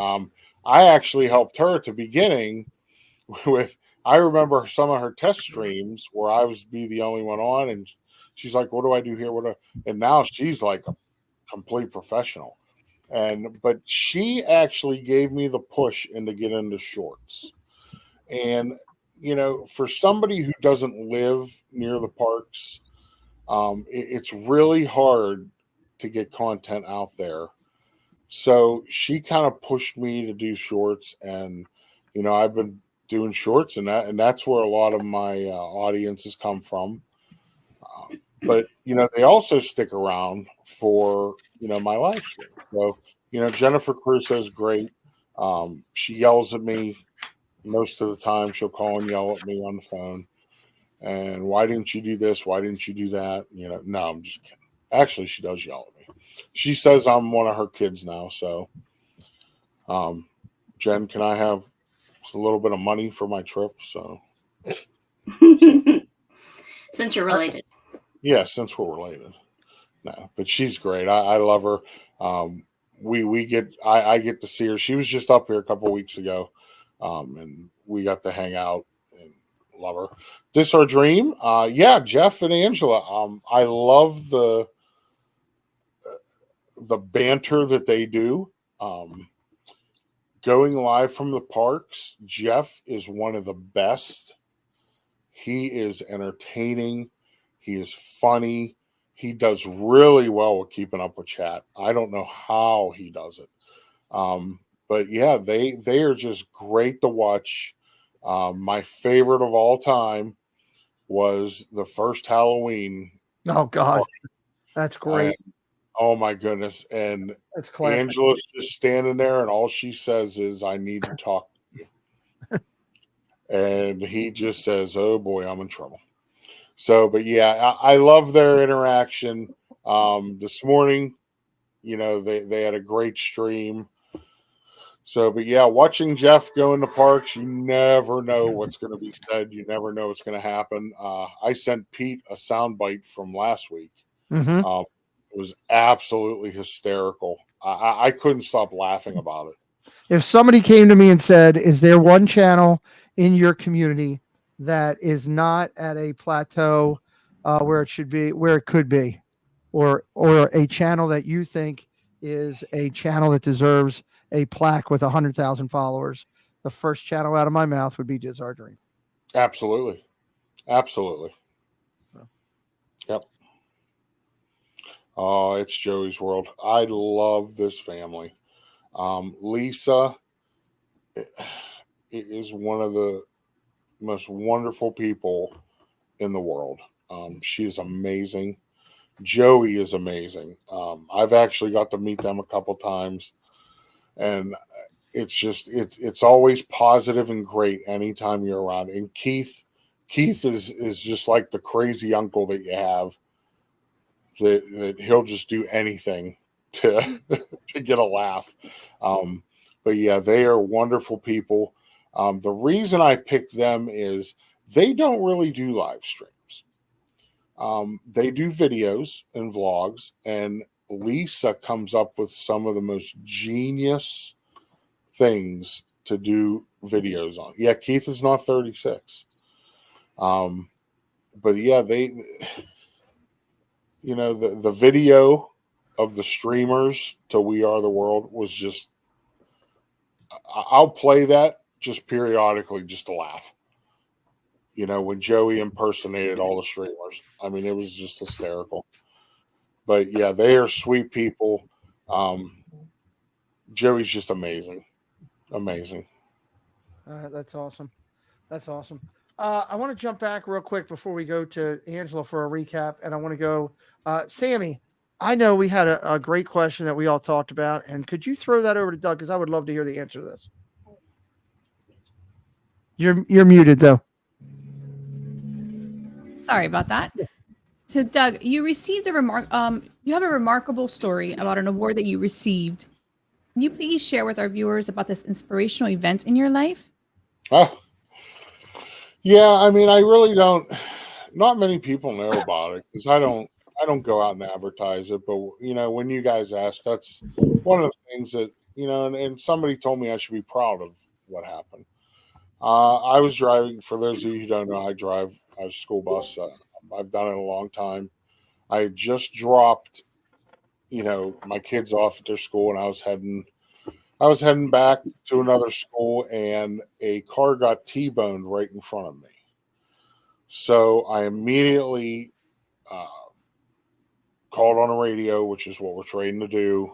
I actually helped her at the beginning with. I remember some of her test streams where I was be the only one on, and she's like, "What do I do here? And now she's like a complete professional. But she actually gave me the push to get into shorts. And for somebody who doesn't live near the parks, it's really hard to get content out there. So she kind of pushed me to do shorts, and I've been doing shorts, and that's where a lot of my audiences come from. But they also stick around for my live stream. So Jennifer Crusoe is great. She yells at me most of the time. She'll call and yell at me on the phone. And why didn't you do this? Why didn't you do that? No, I'm just kidding. Actually, she does yell at me. She says I'm one of her kids now. So, Jen, can I have just a little bit of money for my trip? So, Since you're related. Yeah, since we're related. No, but she's great. I love her. I get to see her. She was just up here a couple weeks ago, and we got to hang out and love her. This our dream. Yeah, Jeff and Angela. I love the banter that they do. Going live from the parks, Jeff is one of the best. He is entertaining. He is funny. He does really well with keeping up with chat. I don't know how he does it. But yeah, they are just great to watch. My favorite of all time was the first Halloween. Oh God, that's great. Oh my goodness. And that's classic. Angela's just standing there, and all she says is, "I need to talk to you." And he just says, "Oh boy, I'm in trouble." So, but yeah, I love their interaction. This morning, they had a great stream. So, but yeah, watching Jeff go in the parks, you never know what's going to be said. You never know what's going to happen. I sent Pete a soundbite from last week. Mm-hmm. It was absolutely hysterical. I couldn't stop laughing about it. If somebody came to me and said, "Is there one channel in your community that is not at a plateau where it should be, where it could be, or a channel that you think is a channel that deserves a plaque with 100,000 followers," the first channel out of my mouth would be Just Our Dream. Absolutely. Absolutely. So. Yep. Oh, it's Joey's World. I love this family. Lisa is one of the most wonderful people in the world. She is amazing. Joey is amazing. I've actually got to meet them a couple times, and it's always positive and great anytime you're around. And Keith is just like the crazy uncle that you have, that he'll just do anything to to get a laugh. But yeah, they are wonderful people. The reason I picked them is they don't really do live streams. They do videos and vlogs, and Lisa comes up with some of the most genius things to do videos on. Yeah, Keith is not 36. But yeah, the video of the streamers to We Are the World was just, I'll play that just periodically just to laugh. When Joey impersonated all the streamers. I mean, it was just hysterical. But yeah, they are sweet people. Joey's just amazing. Amazing. That's awesome. That's awesome. I want to jump back real quick before we go to Angela for a recap. And I want to go, Sammy, I know we had a great question that we all talked about. And could you throw that over to Doug? Because I would love to hear the answer to this. You're muted, though. Sorry about that. So, Doug, you received a remark. You have a remarkable story about an award that you received. Can you please share with our viewers about this inspirational event in your life? Oh, yeah. I mean, I really don't. Not many people know about it because I don't go out and advertise it. But when you guys ask, that's one of the things that and somebody told me I should be proud of what happened. I was driving. For those of you who don't know, I drive a school bus. I've done it a long time. I had just dropped, my kids off at their school, and I was heading back to another school, and a car got T-boned right in front of me. So I immediately called on the radio, which is what we're trained to do.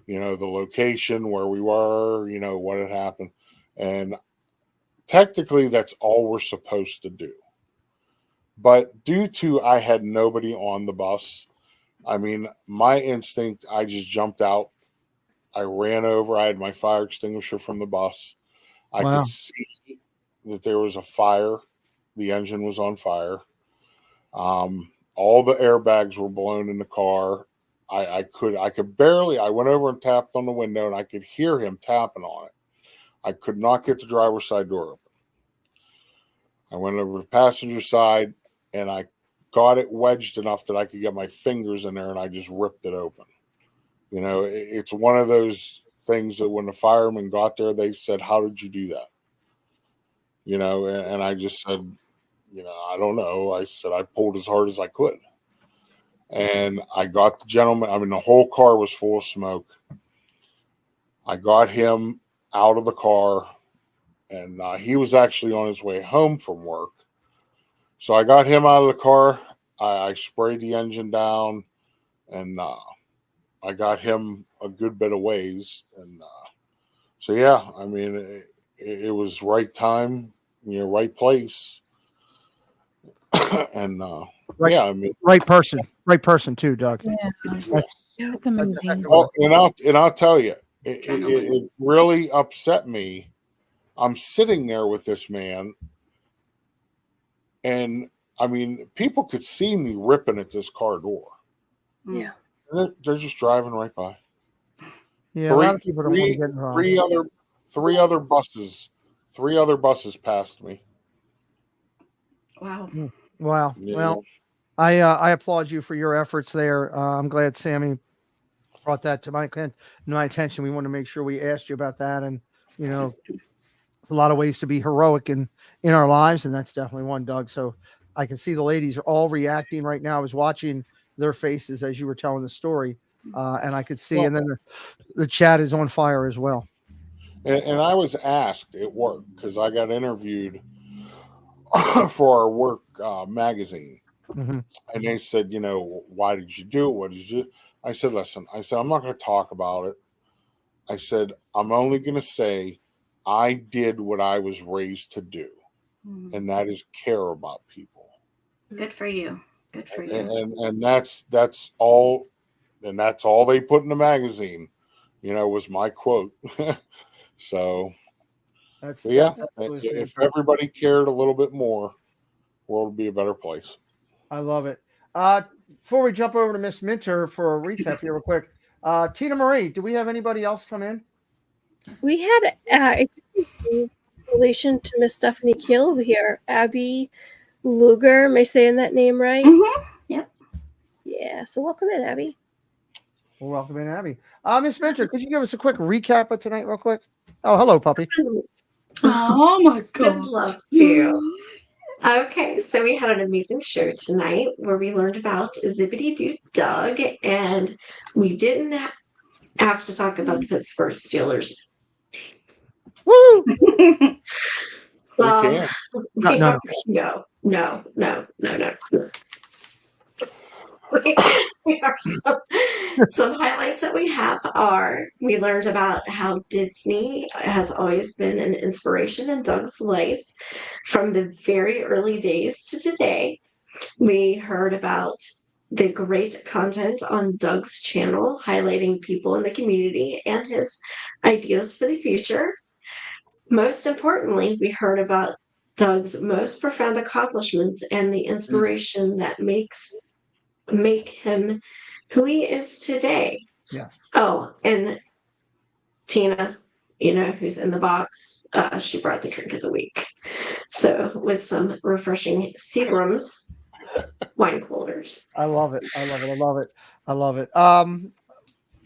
The location where we were, what had happened, and technically that's all we're supposed to do. But due to I had nobody on the bus, I mean, my instinct, I just jumped out. I ran over. I had my fire extinguisher from the bus. I Wow. could see that there was a fire. The engine was on fire. All the airbags were blown in the car. I could barely, I went over and tapped on the window, and I could hear him tapping on it. I could not get the driver's side door open. I went over the passenger side, and I got it wedged enough that I could get my fingers in there, and I just ripped it open. It's one of those things that when the firemen got there, they said, "How did you do that?" And I just said, I don't know. I said, I pulled as hard as I could. And I got the gentleman, I mean, the whole car was full of smoke. I got him out of the car, and he was actually on his way home from work. So I got him out of the car. I sprayed the engine down, and I got him a good bit of ways. And so, yeah, I mean, it was right time, right place. And Right. yeah, I mean, Right person too, Doug. Yeah, That's that's amazing. well, and I'll tell you, it really upset me. I'm sitting there with this man, and I mean, people could see me ripping at this car door. Yeah. And they're just driving right by. yeah. A lot of people don't want to get involved. Three other buses passed me. Wow. Wow. Yeah. Well, I applaud you for your efforts there. I'm glad Sammy brought that to my attention. We want to make sure we asked you about that, and a lot of ways to be heroic in our lives, and that's definitely one, Doug. So I can see the ladies are all reacting right now. I was watching their faces as you were telling the story, and I could see, and then the chat is on fire as well. And I was asked at work because I got interviewed for our work magazine. Mm-hmm. And they said, why did you do it? What did you do? I said, listen, I'm not going to talk about it. I said, I'm only going to say I did what I was raised to do. Mhm. And that is care about people. Good for you. Good for you. And that's all. And that's all they put in the magazine, was my quote. So yeah, if everybody cared a little bit more, the world would be a better place. I love it. Before we jump over to Miss Minter for a recap here real quick, Tina Marie, do we have anybody else come in? We had in relation to Miss Stephanie Kiel over here, Abby Luger. Am I saying that name right? Mm-hmm. Yep. Yeah. So welcome in, Abby. Well, welcome in, Abby. Miss Minter, could you give us a quick recap of tonight real quick? Oh, hello, puppy. Oh my Would God. love to. Okay, so we had an amazing show tonight where we learned about a-Dee-DooDoug, and we didn't have to talk about the Pittsburgh Steelers. Woo! Well, No. We are some highlights that we have are we learned about how Disney has always been an inspiration in Doug's life from the very early days to today. We heard about the great content on Doug's channel, highlighting people in the community and his ideas for the future. Most importantly, we heard about Doug's most profound accomplishments and the inspiration that make him who he is today. Yeah. Oh, and Tina, who's in the box, she brought the drink of the week. So with some refreshing Seagram's wine coolers. I love it. I love it. I love it. I love it.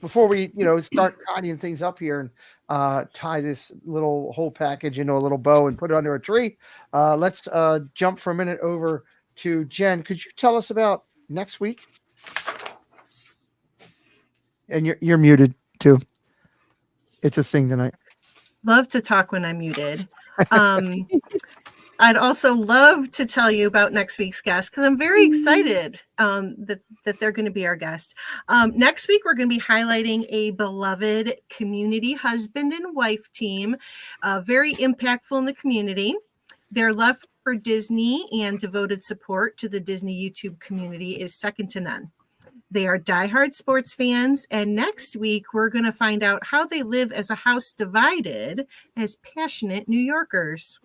Before we, start tidying things up here and tie this little whole package into a little bow and put it under a tree, let's jump for a minute over to Jen. Could you tell us about next week? And you're muted too. It's a thing tonight. Love to talk when I'm muted. I'd also love to tell you about next week's guest because I'm very excited that they're going to be our guest. Next week, we're going to be highlighting a beloved community husband and wife team, very impactful in the community. Their love for Disney and devoted support to the Disney YouTube community is second to none. They are diehard sports fans, and next week, we're going to find out how they live as a house divided as passionate New Yorkers.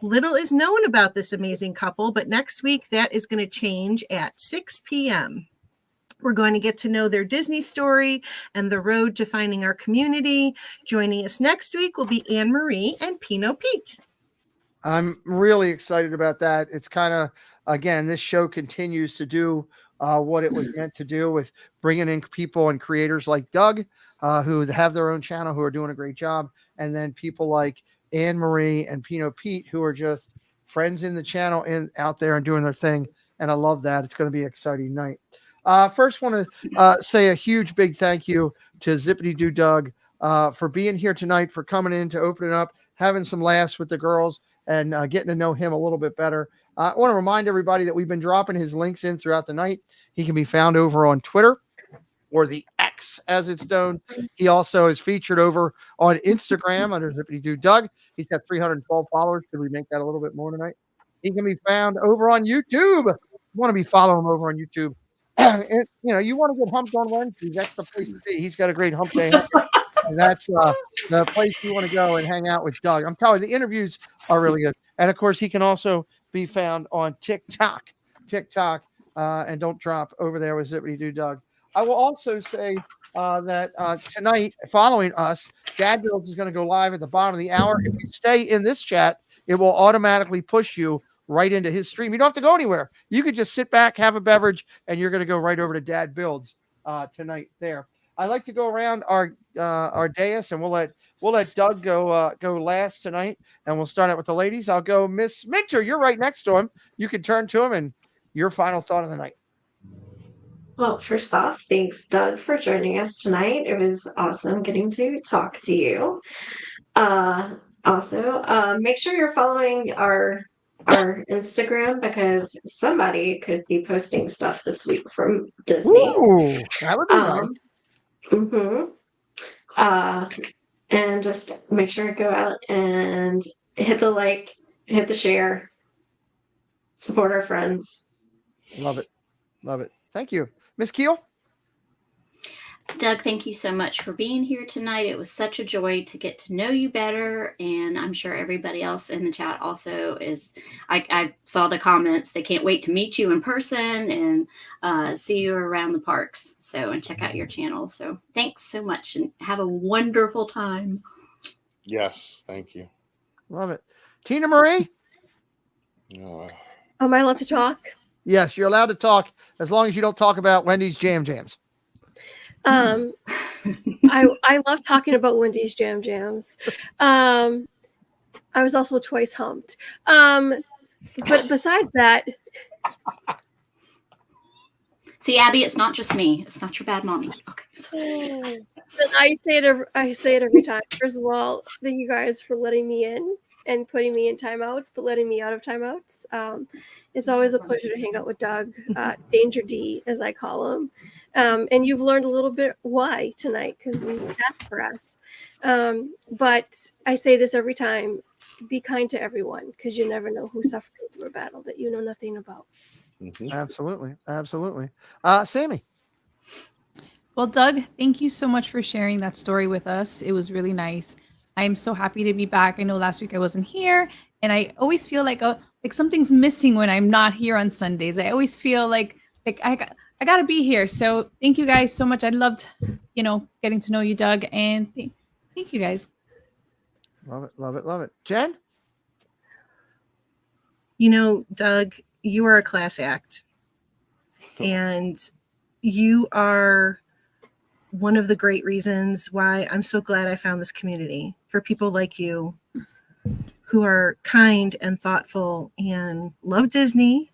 Little is known about this amazing couple, but next week that is going to change at 6 p.m. We're going to get to know their Disney story and the road to finding our community. Joining us next week will be Anne Marie and Pinot Pete. I'm really excited about that. It's kind of, again, this show continues to do what it was meant to do with bringing in people and creators like Doug, who have their own channel, who are doing a great job. And then people like Anne Marie and Pinot Pete, who are just friends in the channel and out there and doing their thing. And I love that. It's going to be an exciting night. First, want to say a huge, big thank you to a-Dee-DooDoug for being here tonight, for coming in to open it up, having some laughs with the girls, and getting to know him a little bit better. I want to remind everybody that we've been dropping his links in throughout the night. He can be found over on Twitter, or the X as it's known. He also is featured over on Instagram under a-Dee-DooDoug. He's got 312 followers. Could we make that a little bit more tonight? He can be found over on YouTube. You want to be following him over on YouTube. And, you want to get humped on Wednesday, that's the place to be. He's got a great hump day. And that's the place you want to go and hang out with Doug. I'm telling you, the interviews are really good. And, of course, he can also be found on TikTok, and don't drop over there with a-Dee-DooDoug. I will also say that tonight, following us, Dad Builds is going to go live at the bottom of the hour. If you stay in this chat, it will automatically push you right into his stream. You don't have to go anywhere. You could just sit back, have a beverage, and you're going to go right over to Dad Builds tonight there. I like to go around our dais, and we'll let Doug go last tonight, and we'll start out with the ladies. I'll go Miss Minter. You're right next to him. You can turn to him, and your final thought of the night. Well, first off, thanks, Doug, for joining us tonight. It was awesome getting to talk to you. Also, make sure you're following our Instagram, because somebody could be posting stuff this week from Disney. Ooh, that would be nice. And just make sure to go out and hit the like, hit the share, support our friends. Love it. Thank you. Miss Kiel? Doug, thank you so much for being here tonight. It was such a joy to get to know you better, and I'm sure everybody else in the chat also is. I saw the comments. They can't wait to meet you in person and see you around the parks. And check out your channel. So thanks so much, and have a wonderful time. Yes, thank you. Love it. Tina Marie? Am I allowed to talk? Yes, you're allowed to talk as long as you don't talk about Wendy's Jam Jams. I love talking about Wendy's Jam Jams. I was also twice humped. But besides that, see, Abby, it's not just me. It's not your bad mommy. Okay. I say it every time. First of all, thank you guys for letting me in and putting me in timeouts, but letting me out of timeouts. It's always a pleasure to hang out with Doug, Danger D, as I call him. And you've learned a little bit why tonight, because he's asked for us. But I say this every time, be kind to everyone, because you never know who's suffering through a battle that you know nothing about. Absolutely. Sammy? Well, Doug, thank you so much for sharing that story with us. It was really nice. I'm so happy to be back. I know last week I wasn't here, and I always feel like something's missing when I'm not here on Sundays. I always feel like I gotta be here. So thank you guys so much. I loved, getting to know you, Doug, and thank you guys. Love it, love it, love it. Jen? Doug, you are a class act. And you are one of the great reasons why I'm so glad I found this community, for people like you who are kind and thoughtful and love Disney.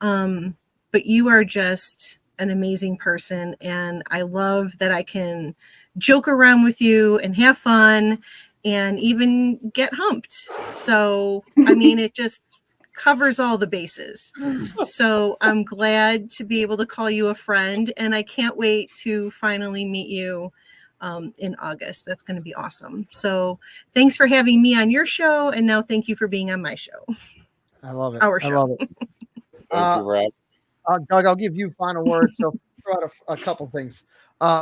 But you are just an amazing person. And I love that I can joke around with you and have fun and even get humped. So, I mean, it just covers all the bases. So I'm glad to be able to call you a friend, and I can't wait to finally meet you in August. That's going to be awesome. So thanks for having me on your show, and now thank you for being on my show. I love it. Our show. I love it. Thank you, Brad. Doug, I'll give you final words. So throw out a couple things.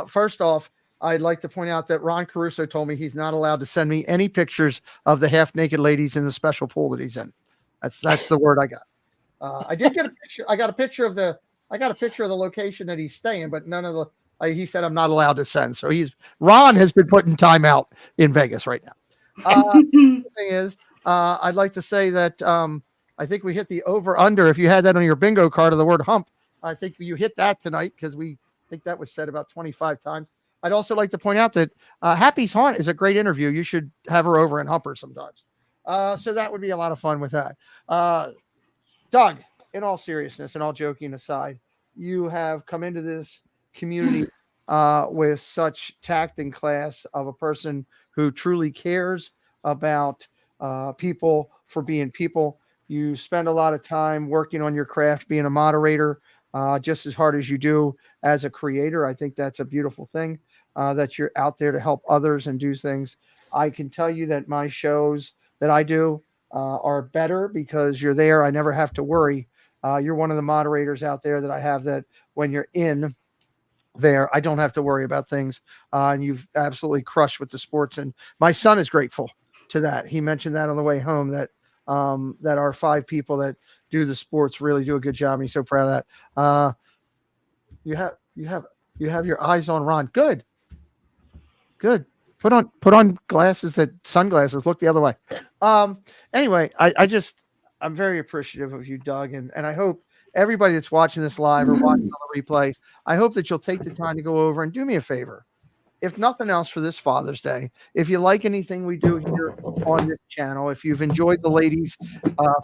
First off, I'd like to point out that Ron Caruso told me he's not allowed to send me any pictures of the half-naked ladies in the special pool that he's in. That's the word I got. I did get a picture. I got a picture of the location that he's staying, but none of the. He said I'm not allowed to send. So Ron has been putting time out in Vegas right now. The thing is, I'd like to say that I think we hit the over/under. If you had that on your bingo card of the word hump, I think you hit that tonight, because I think that was said about 25 times. I'd also like to point out that Happy's Haunt is a great interview. You should have her over and hump her sometimes. So that would be a lot of fun with that. Doug, in all seriousness and all joking aside, you have come into this community with such tact and class of a person who truly cares about people for being people. You spend a lot of time working on your craft, being a moderator, just as hard as you do as a creator. I think that's a beautiful thing, that you're out there to help others and do things. I can tell you that my shows that I do are better because you're there. I never have to worry. You're one of the moderators out there that I have that when you're in there, I don't have to worry about things. And you've absolutely crushed with the sports. And my son is grateful to that. He mentioned that on the way home, that our 5 people that do the sports really do a good job. And he's so proud of that. You have your eyes on Ron. Good. Put on sunglasses. Look the other way. Anyway, I'm very appreciative of you, Doug, and I hope everybody that's watching this live or watching on the replay, I hope that you'll take the time to go over and do me a favor. If nothing else, for this Father's Day, if you like anything we do here on this channel, if you've enjoyed the ladies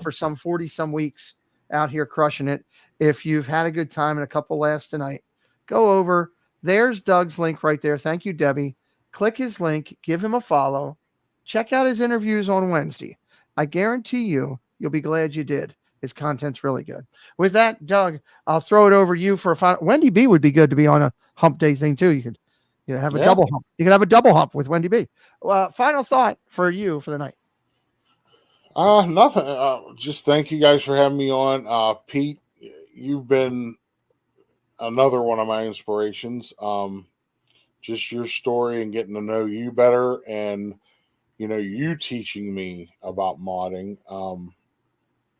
for some 40 some weeks out here crushing it, if you've had a good time and a couple laughs tonight, go over. There's Doug's link right there. Thank you, Debbie. Click his link, give him a follow, check out his interviews on Wednesday. I guarantee you'll be glad you did. His content's really good. With that, Doug, I'll throw it over you for a final. Wendy B would be good to be on a hump day thing too. You could have a double hump. You could have a double hump with Wendy B. Final thought for you for the night. Nothing. Just thank you guys for having me on. Pete, you've been another one of my inspirations. Just your story and getting to know you better, and you teaching me about modding.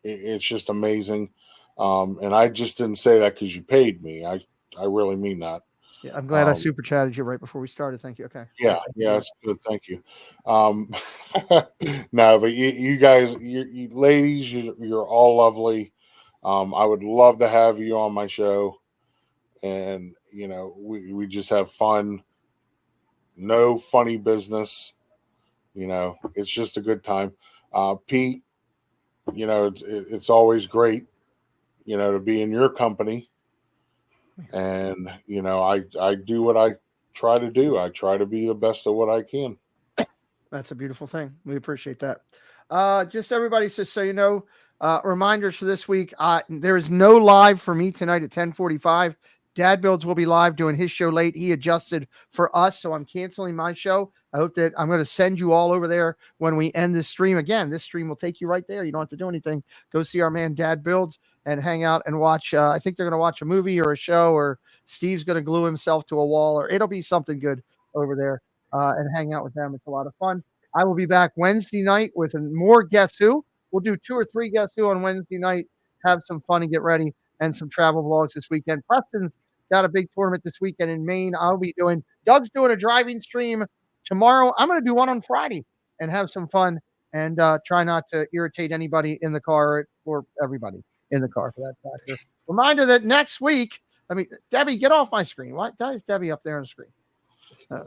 It's just amazing. And I just didn't say that because you paid me. I really mean that. Yeah, I'm glad I super chatted you right before we started. Thank you. Okay. Yeah, it's good. Thank you. No, but you guys, you ladies, you're all lovely. I would love to have you on my show, and we just have fun. No funny business. It's just a good time. Pete, it's always great, to be in your company. And, I do what I try to do. I try to be the best at what I can. That's a beautiful thing. We appreciate that. Just everybody, just so you know, reminders for this week. There is no live for me tonight at 10:45. Dad Builds will be live doing his show late. He adjusted for us, so I'm canceling my show. I hope that I'm going to send you all over there when we end this stream. Again, this stream will take you right there. You don't have to do anything. Go see our man Dad Builds and hang out and watch. I think they're going to watch a movie or a show, or Steve's going to glue himself to a wall, or it'll be something good over there, and hang out with them. It's a lot of fun. I will be back Wednesday night with more Guess Who. We'll do 2 or 3 Guess Who on Wednesday night. Have some fun and get ready, and some travel vlogs this weekend. Preston's got a big tournament this weekend in Maine. Doug's doing a driving stream tomorrow. I'm going to do one on Friday and have some fun and try not to irritate anybody in the car or everybody in the car for that factor. Reminder that next week, Debbie, get off my screen. Why is Debbie up there on the screen?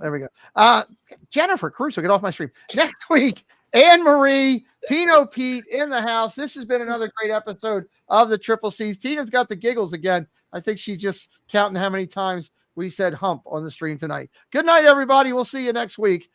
There we go. Jennifer Crusoe, get off my stream. Next week, Anne Marie, Pino Pete in the house. This has been another great episode of the Triple C's. Tina's got the giggles again. I think she's just counting how many times we said hump on the stream tonight. Good night, everybody. We'll see you next week.